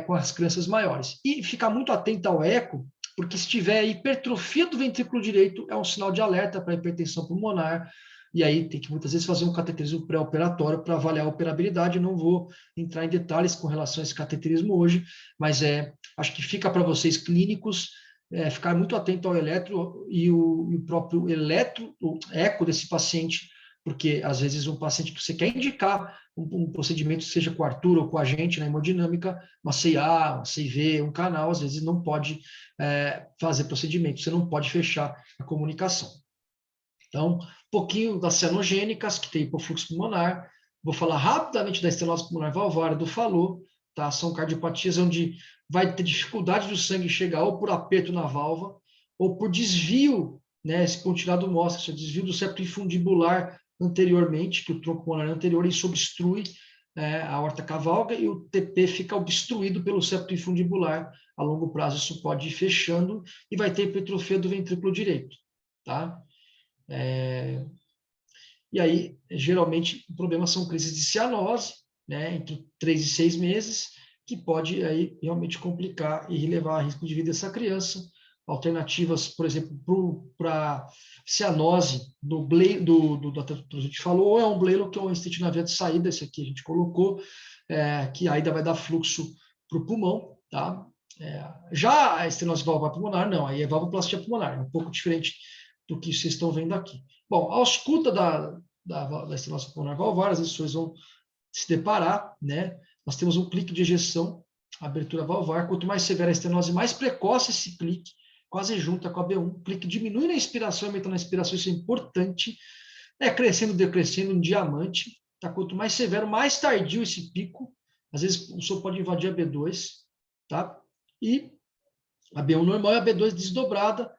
com as crianças maiores. E ficar muito atento ao eco, porque se tiver hipertrofia do ventrículo direito, é um sinal de alerta para hipertensão pulmonar, e aí tem que muitas vezes fazer um cateterismo pré-operatório para avaliar a operabilidade. Eu não vou entrar em detalhes com relação a esse cateterismo hoje, mas acho que fica para vocês clínicos ficar muito atento ao eletro e o próprio o eco desse paciente, porque às vezes um paciente que você quer indicar um procedimento, seja com o Arthur ou com a gente na hemodinâmica, uma CIA, uma CIV, um canal, às vezes não pode fazer procedimento, você não pode fechar a comunicação. Então, um pouquinho das cianogênicas, que tem hipofluxo pulmonar. Vou falar rapidamente da estenose pulmonar valvar, do Fallot, tá? São cardiopatias onde vai ter dificuldade do sangue chegar ou por aperto na válvula, ou por desvio, né? Esse pontilhado mostra, esse desvio do septo infundibular anteriormente, que o tronco pulmonar anterior, isso obstrui a aorta cavalga e o TP fica obstruído pelo septo infundibular. A longo prazo isso pode ir fechando e vai ter hipertrofia do ventrículo direito, tá? E aí, geralmente, o problema são crises de cianose, né, entre 3 e 6 meses, que pode aí realmente complicar e levar a risco de vida dessa criança. Alternativas, por exemplo, para cianose do que a gente falou, ou é um blelo que é um estite na via de saída, esse aqui a gente colocou, que ainda vai dar fluxo para o pulmão, tá? Já a estenose valvar pulmonar, não, aí é valvoplastia pulmonar, é um pouco diferente do que vocês estão vendo aqui. Bom, a ausculta da estenose pulmonar valvar, às vezes vocês vão se deparar, né? Nós temos um clique de ejeção, abertura valvar. Quanto mais severa a estenose, mais precoce esse clique, quase junta com a B1. O clique diminui na inspiração, aumenta na expiração, isso é importante. Crescendo, decrescendo, um diamante. Tá? Quanto mais severo, mais tardio esse pico. Às vezes o som pode invadir a B2, tá? E a B1 normal e a B2 desdobrada.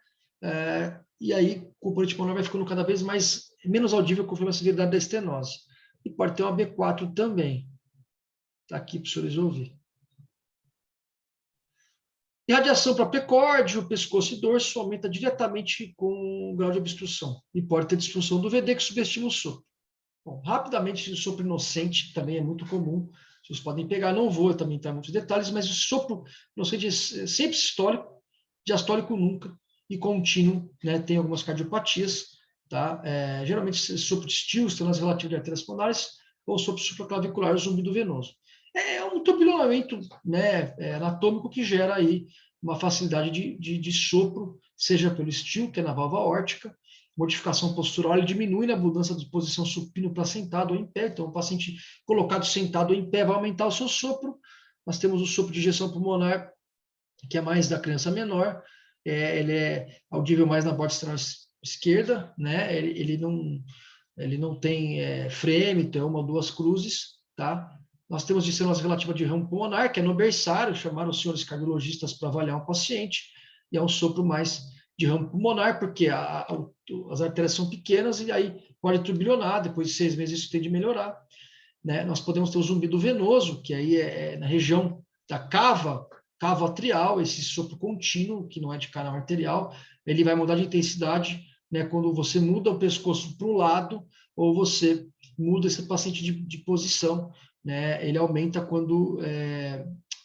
E aí o componente pulmonar vai ficando cada vez menos audível conforme a severidade da estenose. E pode ter uma B4 também. Está aqui para os senhores ouvirem. Irradiação para precórdio, pescoço e dorso aumenta diretamente com o grau de obstrução. E pode ter disfunção do VD que subestima o sopro. Bom, rapidamente, o sopro inocente também é muito comum. Vocês podem pegar, não vou também entrar em muitos detalhes, mas o sopro inocente é sempre sistólico, diastólico nunca, e contínuo, né, tem algumas cardiopatias, tá? Geralmente sopro de estio, estenose relativa de artérias pulmonares, ou sopro supraclavicular, zumbido venoso. É um turbilhonamento, né, anatômico que gera aí uma facilidade de sopro, seja pelo estilo, que é na válvula aórtica, modificação postural, ele diminui na mudança de posição supino para sentado ou em pé. Então, o paciente colocado sentado ou em pé vai aumentar o seu sopro. Nós temos o sopro de injeção pulmonar, que é mais da criança menor, ele é audível mais na borda externa esquerda, né? Ele não tem frame, tem uma ou duas cruzes, tá? Nós temos de células relativas de ramo pulmonar, que é no berçário, chamaram os senhores cardiologistas para avaliar um paciente, e é um sopro mais de ramo pulmonar, porque as artérias são pequenas e aí pode turbilhonar, depois de 6 meses isso tende a melhorar, né? Nós podemos ter o zumbido venoso, que aí é na região da cava atrial, esse sopro contínuo, que não é de canal arterial, ele vai mudar de intensidade, né, quando você muda o pescoço para o lado ou você muda esse paciente de posição, né? Ele aumenta quando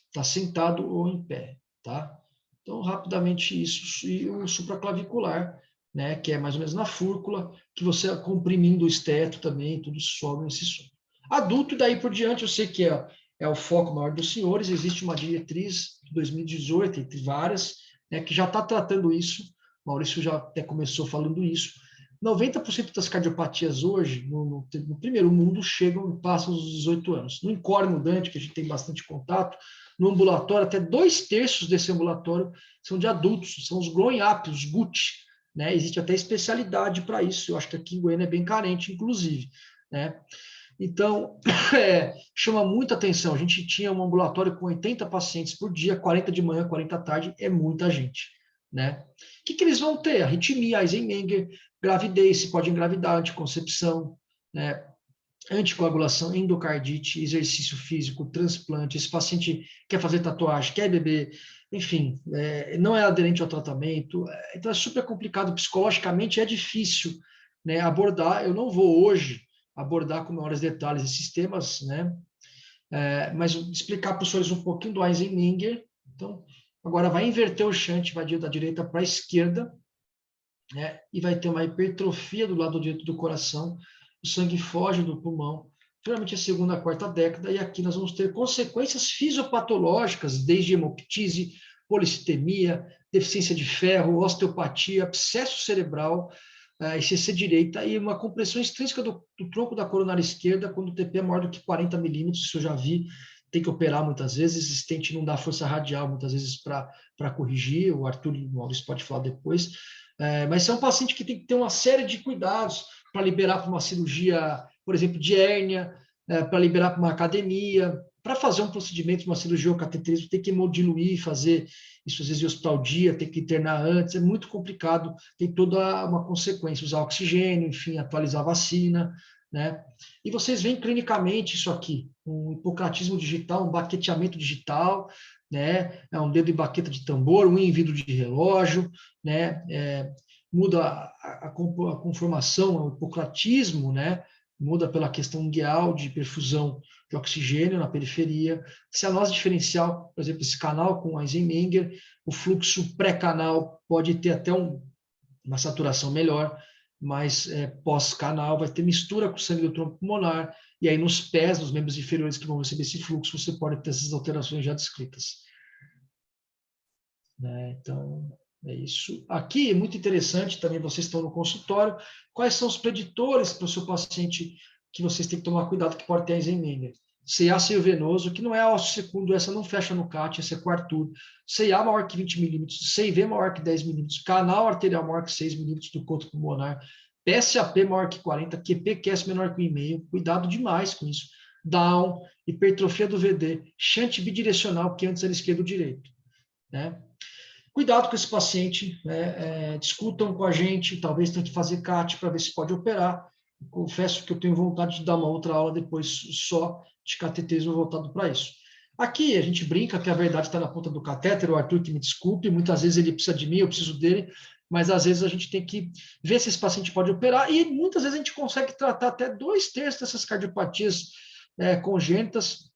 está sentado ou em pé, tá? Então, rapidamente isso. E o supraclavicular, né, que é mais ou menos na fúrcula, que você comprimindo o esteto também, tudo sobe nesse som. Adulto, e daí por diante, eu sei que é o foco maior dos senhores, existe uma diretriz de 2018, entre várias, né, que já está tratando isso. O Maurício já até começou falando isso. 90% das cardiopatias hoje, no primeiro mundo, chegam e passam os 18 anos. No incórreo mudante, que a gente tem bastante contato, no ambulatório, até 2/3 desse ambulatório são de adultos, são os growing up, os GUT, né? Existe até especialidade para isso, eu acho que aqui em Goiânia é bem carente, inclusive, né? Então, chama muita atenção. A gente tinha um ambulatório com 80 pacientes por dia, 40 de manhã, 40 à tarde, é muita gente, né? O que eles vão ter? Arritmia, Eisenmenger, gravidez, se pode engravidar, anticoncepção, né? Anticoagulação, endocardite, exercício físico, transplante. Esse paciente quer fazer tatuagem, quer beber, enfim, não é aderente ao tratamento. Então, é super complicado. Psicologicamente, é difícil, né, abordar. Eu não vou hoje abordar com maiores detalhes esses temas, né? Mas explicar para os senhores um pouquinho do Eisenmenger. Então, agora vai inverter o shunt, vai da direita para a esquerda, né? E vai ter uma hipertrofia do lado direito do coração, o sangue foge do pulmão, geralmente é a segunda, a quarta década, e aqui nós vamos ter consequências fisiopatológicas, desde hemoptise, policitemia, deficiência de ferro, osteopatia, abscesso cerebral, ICC direita e uma compressão extrínseca do tronco da coronária esquerda quando o TP é maior do que 40 milímetros, isso eu já vi, tem que operar muitas vezes, stent não dá força radial muitas vezes para corrigir, o Arthur e o Maurício pode falar depois, mas é um paciente que tem que ter uma série de cuidados para liberar para uma cirurgia, por exemplo, de hérnia, para liberar para uma academia, para fazer um procedimento, uma cirurgia ou cateterismo, tem que hemodiluir, fazer isso às vezes em hospital dia, tem que internar antes, é muito complicado, tem toda uma consequência, usar oxigênio, enfim, atualizar a vacina, né? E vocês veem clinicamente isso aqui, um hipocratismo digital, um baqueteamento digital, né? É um dedo em baqueta de tambor, um em vidro de relógio, né? Muda a conformação, o hipocratismo, né? Muda pela questão guial de perfusão de oxigênio na periferia. Cianose diferencial, por exemplo, esse canal com Eisenmenger, o fluxo pré-canal pode ter até uma saturação melhor, mas pós-canal vai ter mistura com o sangue do tronco pulmonar, e aí nos pés, nos membros inferiores que vão receber esse fluxo, você pode ter essas alterações já descritas. Né? Então, é isso. Aqui é muito interessante, também vocês estão no consultório, quais são os preditores para o seu paciente que vocês têm que tomar cuidado que pode ter Eisenmenger. CA seio venoso, que não é ósseo secundo, essa não fecha no CAT, essa é com Arthur. CA maior que 20 milímetros, CIV maior que 10 milímetros, canal arterial maior que 6 milímetros do coto pulmonar, PSAP maior que 40, QPQS menor que 1,5, cuidado demais com isso. Down, hipertrofia do VD, shunt bidirecional, que antes era esquerdo ou direito. Né? Cuidado com esse paciente, né? Discutam com a gente, talvez tenha que fazer CAT para ver se pode operar. Confesso que eu tenho vontade de dar uma outra aula depois só de cateterismo voltado para isso. Aqui a gente brinca que a verdade está na ponta do catéter, o Arthur que me desculpe, muitas vezes ele precisa de mim, eu preciso dele, mas às vezes a gente tem que ver se esse paciente pode operar e muitas vezes a gente consegue tratar até 2/3 dessas cardiopatias congênitas.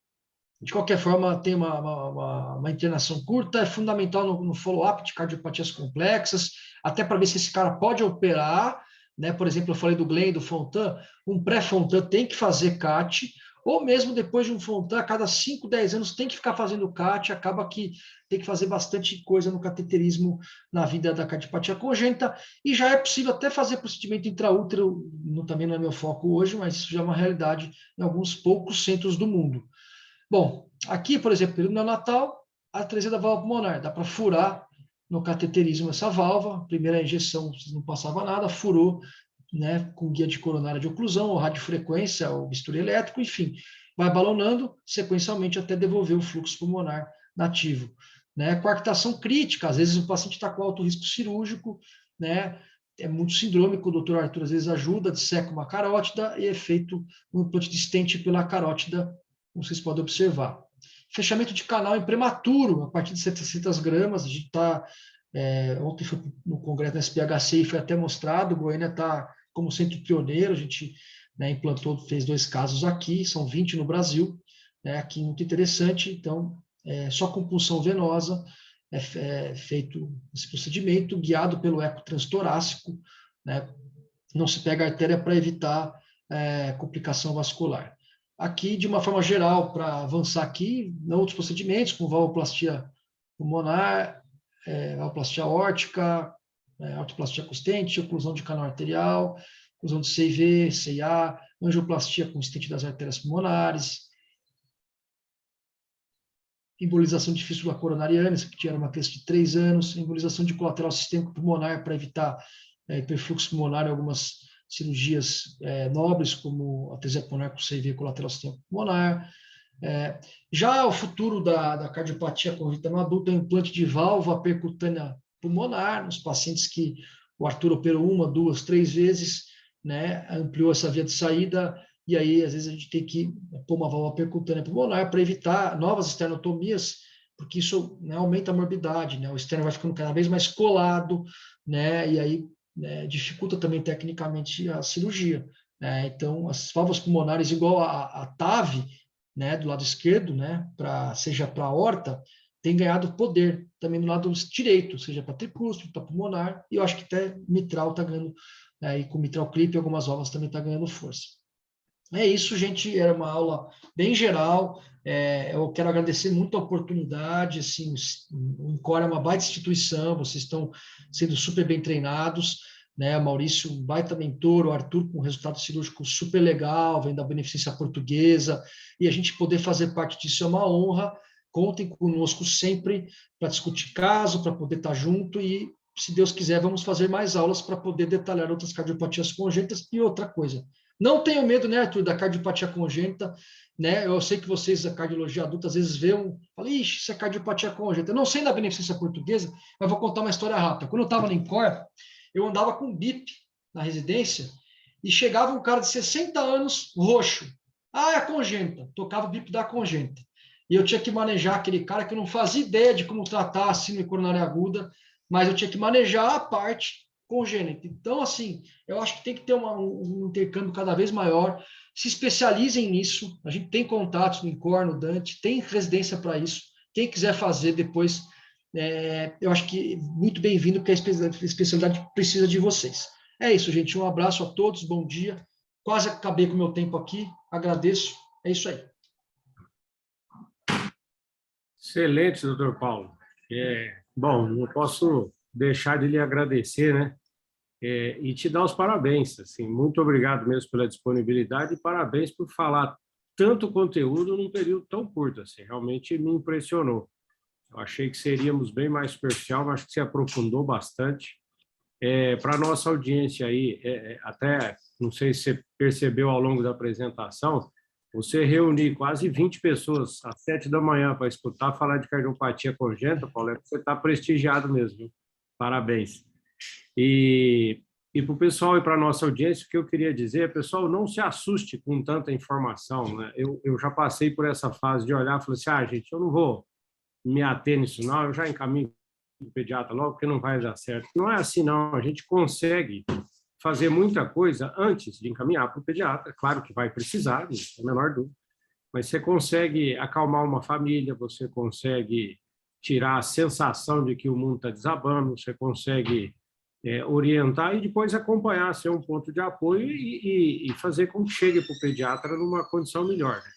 De qualquer forma, tem uma internação curta, é fundamental no follow-up de cardiopatias complexas, até para ver se esse cara pode operar, né? Por exemplo, eu falei do Glenn, do Fontan, um pré-Fontan tem que fazer CAT, ou mesmo depois de um Fontan, a cada 5, 10 anos tem que ficar fazendo CAT, acaba que tem que fazer bastante coisa no cateterismo na vida da cardiopatia congênita, e já é possível até fazer procedimento intraútero, também não é meu foco hoje, mas isso já é uma realidade em alguns poucos centros do mundo. Bom, aqui, por exemplo, período neonatal, a atresia da válvula pulmonar, dá para furar no cateterismo essa válvula, primeira injeção não passava nada, furou, né, com guia de coronária de oclusão, ou radiofrequência, ou bisturi elétrico, enfim, vai balonando sequencialmente até devolver o fluxo pulmonar nativo. Né? Coarctação crítica, às vezes o paciente está com alto risco cirúrgico, né? É muito sindrômico, o doutor Arthur às vezes ajuda, disseca uma carótida e é feito um implante de stent pela carótida, como vocês podem observar. Fechamento de canal em prematuro, a partir de 700 gramas, a gente está... ontem foi no congresso da SPHC e foi até mostrado, Goiânia está como centro pioneiro, a gente, né, implantou, fez 2 casos aqui, são 20 no Brasil, né, aqui muito interessante, então, só com punção venosa é feito esse procedimento, guiado pelo eco transtorácico, né, não se pega a artéria para evitar complicação vascular. Aqui, de uma forma geral, para avançar aqui, outros procedimentos, como valvoplastia pulmonar, valvoplastia aórtica, artroplastia com stent, oclusão de canal arterial, oclusão de CIV, CIA, angioplastia com stent das artérias pulmonares, embolização de fístula coronariana, isso aqui era uma criança de 3 anos, embolização de colateral sistêmico pulmonar para evitar hiperfluxo pulmonar em algumas cirurgias nobres, como atresia pulmonar com CIV colateral sistêmico pulmonar. Já o futuro da cardiopatia congênita no adulto é o implante de válvula percutânea pulmonar, nos pacientes que o Arthur operou 1, 2, 3 vezes, né, ampliou essa via de saída, e aí às vezes a gente tem que pôr uma válvula percutânea pulmonar para evitar novas esternotomias, porque isso, né, aumenta a morbidade, né, o externo vai ficando cada vez mais colado, né, e aí, né, dificulta também tecnicamente a cirurgia. Né, então, as válvulas pulmonares, igual a TAV, né, do lado esquerdo, né, seja para a aorta, tem ganhado poder também do lado direito, seja para tricúspide, para pulmonar, e eu acho que até mitral está ganhando, e com mitral clip algumas válvulas também está ganhando força. É isso, gente, era uma aula bem geral, eu quero agradecer muito a oportunidade, assim, o INCOR é uma baita instituição, vocês estão sendo super bem treinados, né, o Maurício, um baita mentor, o Arthur com resultado cirúrgico super legal, vem da Beneficência Portuguesa, e a gente poder fazer parte disso é uma honra, contem conosco sempre para discutir caso, para poder estar junto e, se Deus quiser, vamos fazer mais aulas para poder detalhar outras cardiopatias congênitas e outra coisa. Não tenham medo, né, Arthur, da cardiopatia congênita, né? Eu sei que vocês, da cardiologia adulta, às vezes falam, ixi, isso é cardiopatia congênita. Eu não sei da Beneficência Portuguesa, mas vou contar uma história rápida. Quando eu estava no INCOR, eu andava com BIP na residência e chegava um cara de 60 anos, roxo. É congênita. Tocava o BIP da congênita. E eu tinha que manejar aquele cara que eu não fazia ideia de como tratar a síndrome coronária aguda, mas eu tinha que manejar a parte congênita. Então, assim, eu acho que tem que ter um intercâmbio cada vez maior. Se especializem nisso. A gente tem contatos no INCOR, no Dante, tem residência para isso. Quem quiser fazer depois, eu acho que muito bem-vindo, porque a especialidade precisa de vocês. É isso, gente. Um abraço a todos, bom dia. Quase acabei com o meu tempo aqui. Agradeço. É isso aí. Excelente, doutor Paulo. Bom, não posso deixar de lhe agradecer, né? E te dar os parabéns. Assim, muito obrigado mesmo pela disponibilidade e parabéns por falar tanto conteúdo num período tão curto. Assim, realmente me impressionou. Eu achei que seríamos bem mais superficial, mas acho que se aprofundou bastante. Para a nossa audiência aí, até não sei se você percebeu ao longo da apresentação, você reunir quase 20 pessoas às 7 da manhã para escutar falar de cardiopatia congênita, Paulo, você está prestigiado mesmo. Viu? Parabéns. E para o pessoal e para a nossa audiência, o que eu queria dizer, pessoal, não se assuste com tanta informação. Né? Eu já passei por essa fase de olhar e falar assim, gente, eu não vou me ater nisso não, eu já encaminho o pediatra logo, porque não vai dar certo. Não é assim, não. A gente consegue fazer muita coisa antes de encaminhar para o pediatra. Claro que vai precisar, não é a menor dúvida. Mas você consegue acalmar uma família, você consegue tirar a sensação de que o mundo está desabando, você consegue orientar e depois acompanhar, ser um ponto de apoio e fazer com que chegue para o pediatra numa condição melhor. Né?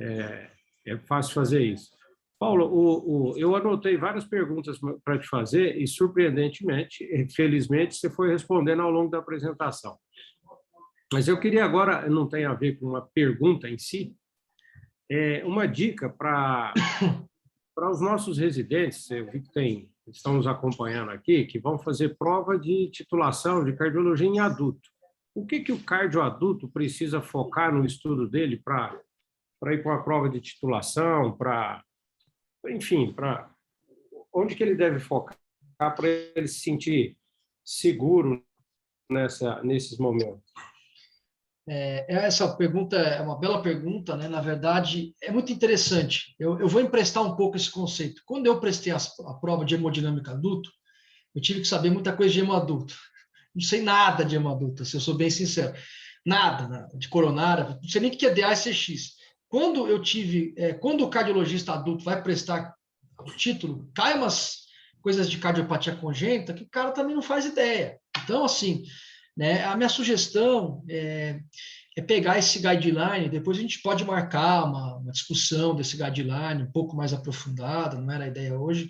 É fácil fazer isso. Paulo, eu anotei várias perguntas para te fazer e, surpreendentemente, felizmente, você foi respondendo ao longo da apresentação. Mas eu queria agora, não tem a ver com uma pergunta em si, uma dica para os nossos residentes, eu vi que estão nos acompanhando aqui, que vão fazer prova de titulação de cardiologia em adulto. O que o cardioadulto precisa focar no estudo dele para ir para uma prova de titulação, enfim, onde que ele deve focar para ele se sentir seguro nesses momentos? Essa pergunta é uma bela pergunta, né? Na verdade, é muito interessante. Eu vou emprestar um pouco esse conceito. Quando eu prestei a prova de hemodinâmica adulto, eu tive que saber muita coisa de hemoadulto. Não sei nada de hemoadulto, se eu sou bem sincero. Nada de coronária, não sei nem o que é DA-SCX. Quando o cardiologista adulto vai prestar o título, cai umas coisas de cardiopatia congênita que o cara também não faz ideia. Então, assim, né, a minha sugestão é pegar esse guideline, depois a gente pode marcar uma discussão desse guideline um pouco mais aprofundada, não era a ideia hoje,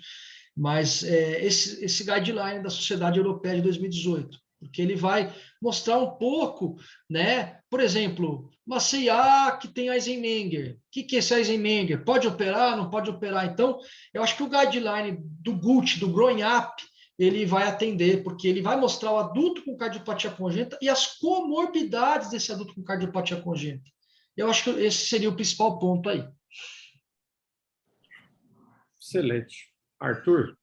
mas esse guideline da Sociedade Europeia de 2018, porque ele vai mostrar um pouco, né? Por exemplo, uma CIA que tem Eisenmenger. O que é esse Eisenmenger? Pode operar, não pode operar? Então, eu acho que o guideline do GUT, do Growing Up, ele vai atender, porque ele vai mostrar o adulto com cardiopatia congênita e as comorbidades desse adulto com cardiopatia congênita. Eu acho que esse seria o principal ponto aí. Excelente. Arthur?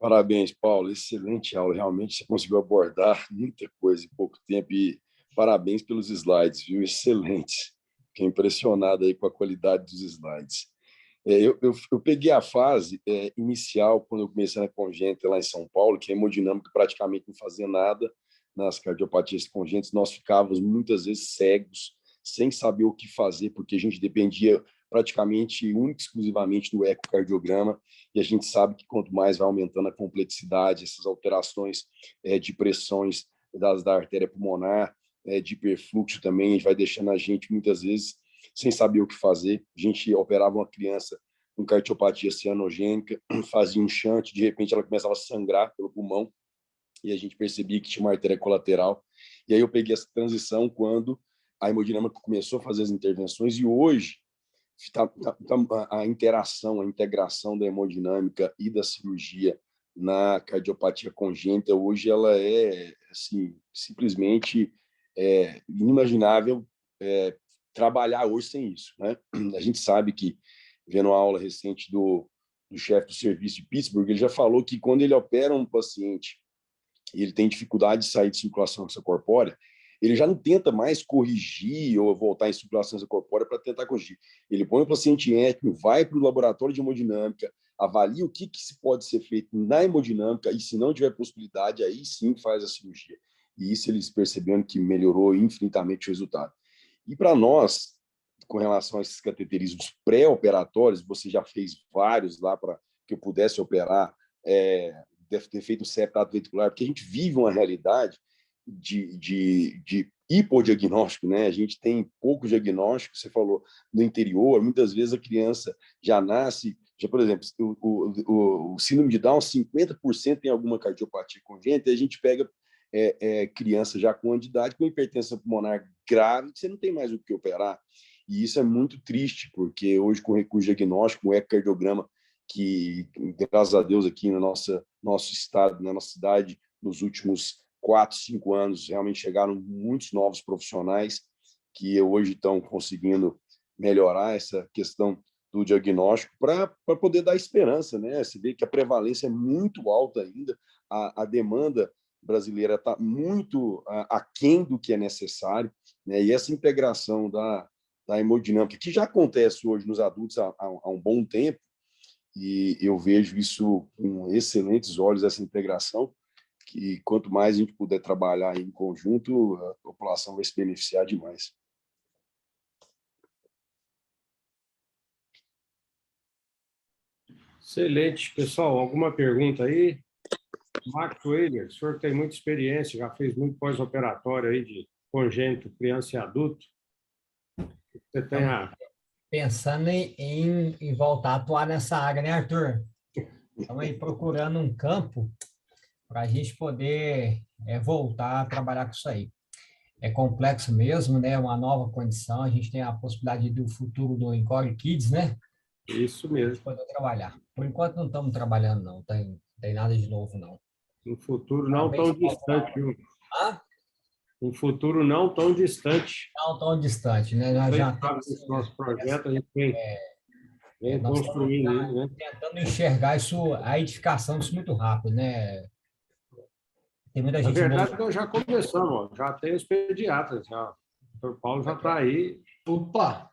Parabéns, Paulo. Excelente aula. Realmente você conseguiu abordar muita coisa em pouco tempo e parabéns pelos slides, viu? Excelente. Fiquei impressionado aí com a qualidade dos slides. Eu peguei a fase inicial, quando eu comecei na congênita lá em São Paulo, que a hemodinâmica praticamente não fazia nada nas cardiopatias congênitas. Nós ficávamos muitas vezes cegos, sem saber o que fazer, porque a gente dependia praticamente, única e exclusivamente do ecocardiograma, e a gente sabe que quanto mais vai aumentando a complexidade, essas alterações de pressões da artéria pulmonar, de hiperfluxo também, vai deixando a gente, muitas vezes, sem saber o que fazer. A gente operava uma criança com cardiopatia cianogênica, fazia um shunt, de repente ela começava a sangrar pelo pulmão, e a gente percebia que tinha uma artéria colateral. E aí eu peguei essa transição quando a hemodinâmica começou a fazer as intervenções, e hoje a interação, a integração da hemodinâmica e da cirurgia na cardiopatia congênita, hoje ela é assim, simplesmente inimaginável trabalhar hoje sem isso, né? A gente sabe que, vendo a aula recente do chefe do serviço de Pittsburgh, ele já falou que quando ele opera um paciente e ele tem dificuldade de sair de circulação extracorpórea, ele já não tenta mais corrigir ou voltar em circulação extracorpórea para tentar corrigir. Ele põe o paciente em ECMO, vai para o laboratório de hemodinâmica, avalia o que se pode ser feito na hemodinâmica e, se não tiver possibilidade, aí sim faz a cirurgia. E isso eles percebendo que melhorou infinitamente o resultado. E para nós, com relação a esses cateterismos pré-operatórios, você já fez vários lá para que eu pudesse operar, deve ter feito o septo ventricular, porque a gente vive uma realidade de hipodiagnóstico, né? A gente tem pouco diagnóstico, você falou, no interior, muitas vezes a criança já nasce, por exemplo, o síndrome de Down, 50% tem alguma cardiopatia congênita, e a gente pega criança já com idade, com hipertensão pulmonar grave, que você não tem mais o que operar. E isso é muito triste, porque hoje, com recurso diagnóstico, com ecocardiograma, que, graças a Deus, aqui no nosso estado, na nossa cidade, nos últimos 4, 5 anos, realmente chegaram muitos novos profissionais que hoje estão conseguindo melhorar essa questão do diagnóstico para poder dar esperança, né? Você vê que a prevalência é muito alta ainda, a demanda brasileira está muito aquém do que é necessário, né? E essa integração da hemodinâmica, que já acontece hoje nos adultos há um bom tempo, e eu vejo isso com excelentes olhos, essa integração, que quanto mais a gente puder trabalhar em conjunto, a população vai se beneficiar demais. Excelente. Pessoal, alguma pergunta aí? Mark Weiler, o senhor tem muita experiência, já fez muito pós-operatório aí de congênito, criança e adulto. Você tem Pensando em voltar a atuar nessa área, né, Arthur? Estamos aí procurando um campo para a gente poder voltar a trabalhar com isso aí. É complexo mesmo, né? Uma nova condição. A gente tem a possibilidade do futuro do Encore Kids, né? isso A mesmo. gente poder trabalhar. Por enquanto não estamos trabalhando, não. Tem nada de novo, não. Um futuro não tão distante, viu? Ah? Um futuro não tão distante. Não tão distante, né? Nós já temos Esse nosso projeto, a gente vem nós construindo estamos ele, né? tentando enxergar isso, a edificação disso muito rápido, né? Tem muita Na gente verdade, nós já começamos, ó, já tem os pediatras, já. O doutor Paulo já está aí. Opa!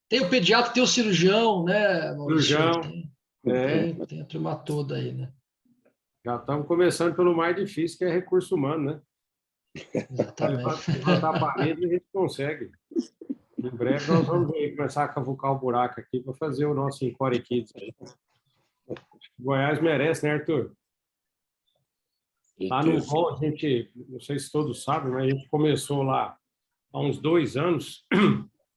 Tem o pediatra, tem o cirurgião, né, Maurício? Cirurgião, Tem a turma toda aí, né? já estamos começando pelo mais difícil, que é recurso humano, né? Exatamente. Levantar a parede, a gente consegue. Em breve nós vamos começar a cavucar o buraco aqui para fazer o nosso Encore Kids. Goiás merece, né, Arthur? Lá no Vol, a gente, não sei se todos sabem, mas a gente começou lá há uns 2 anos,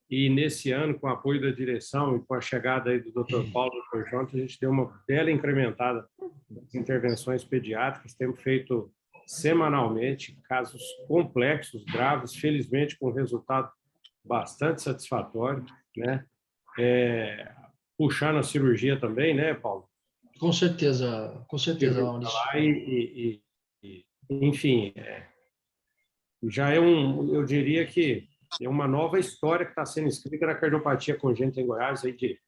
e nesse ano, com o apoio da direção e com a chegada aí do Dr. Paulo e do Dr. Jonathan, a gente deu uma bela incrementada nas intervenções pediátricas, temos feito semanalmente casos complexos, graves, felizmente com resultado bastante satisfatório, né? Puxando a cirurgia também, né, Paulo? Com certeza, Maurício. Enfim, já é eu diria que é uma nova história que está sendo escrita na cardiopatia congênita em Goiás, aí de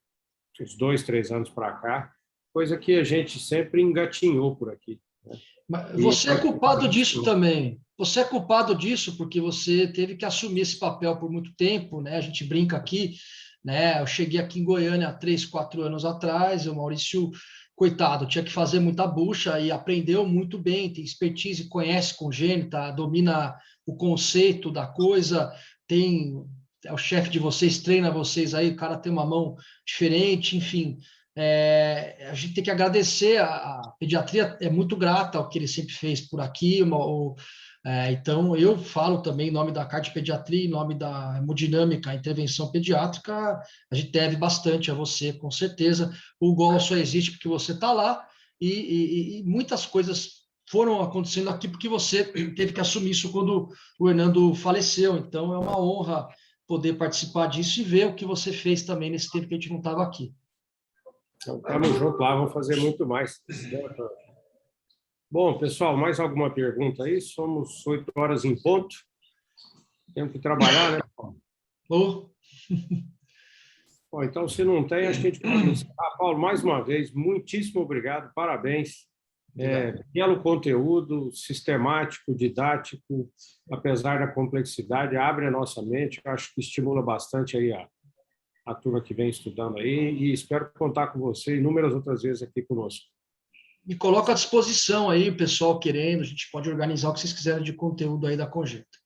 uns 2, 3 anos para cá, coisa que a gente sempre engatinhou por aqui. Né? Mas você é culpado disso também. Você é culpado disso porque você teve que assumir esse papel por muito tempo, né? A gente brinca aqui, né? Eu cheguei aqui em Goiânia há 3, 4 anos atrás, o Maurício, coitado, tinha que fazer muita bucha e aprendeu muito bem, tem expertise, conhece congênita, domina o conceito da coisa, é o chefe de vocês, treina vocês aí, o cara tem uma mão diferente, enfim. A gente tem que agradecer, a pediatria é muito grata ao que ele sempre fez por aqui, então eu falo também em nome da Cardiopediatria, em nome da hemodinâmica, intervenção pediátrica, a gente deve bastante a você, com certeza. O GOL só existe porque você está lá e muitas coisas foram acontecendo aqui porque você teve que assumir isso quando o Hernando faleceu, então é uma honra poder participar disso e ver o que você fez também nesse tempo que a gente não estava aqui. Então, estamos juntos lá, vamos fazer muito mais. Bom, pessoal, mais alguma pergunta aí? Somos 8 horas em ponto. Temos que trabalhar, né, Paulo? Bom, então, se não tem, acho que a gente pode encerrar. Paulo, mais uma vez, muitíssimo obrigado, parabéns. Belo conteúdo, sistemático, didático, apesar da complexidade, abre a nossa mente, acho que estimula bastante aí a turma que vem estudando aí, e espero contar com você inúmeras outras vezes aqui conosco. Me coloco à disposição aí, o pessoal querendo, a gente pode organizar o que vocês quiserem de conteúdo aí da Congênita.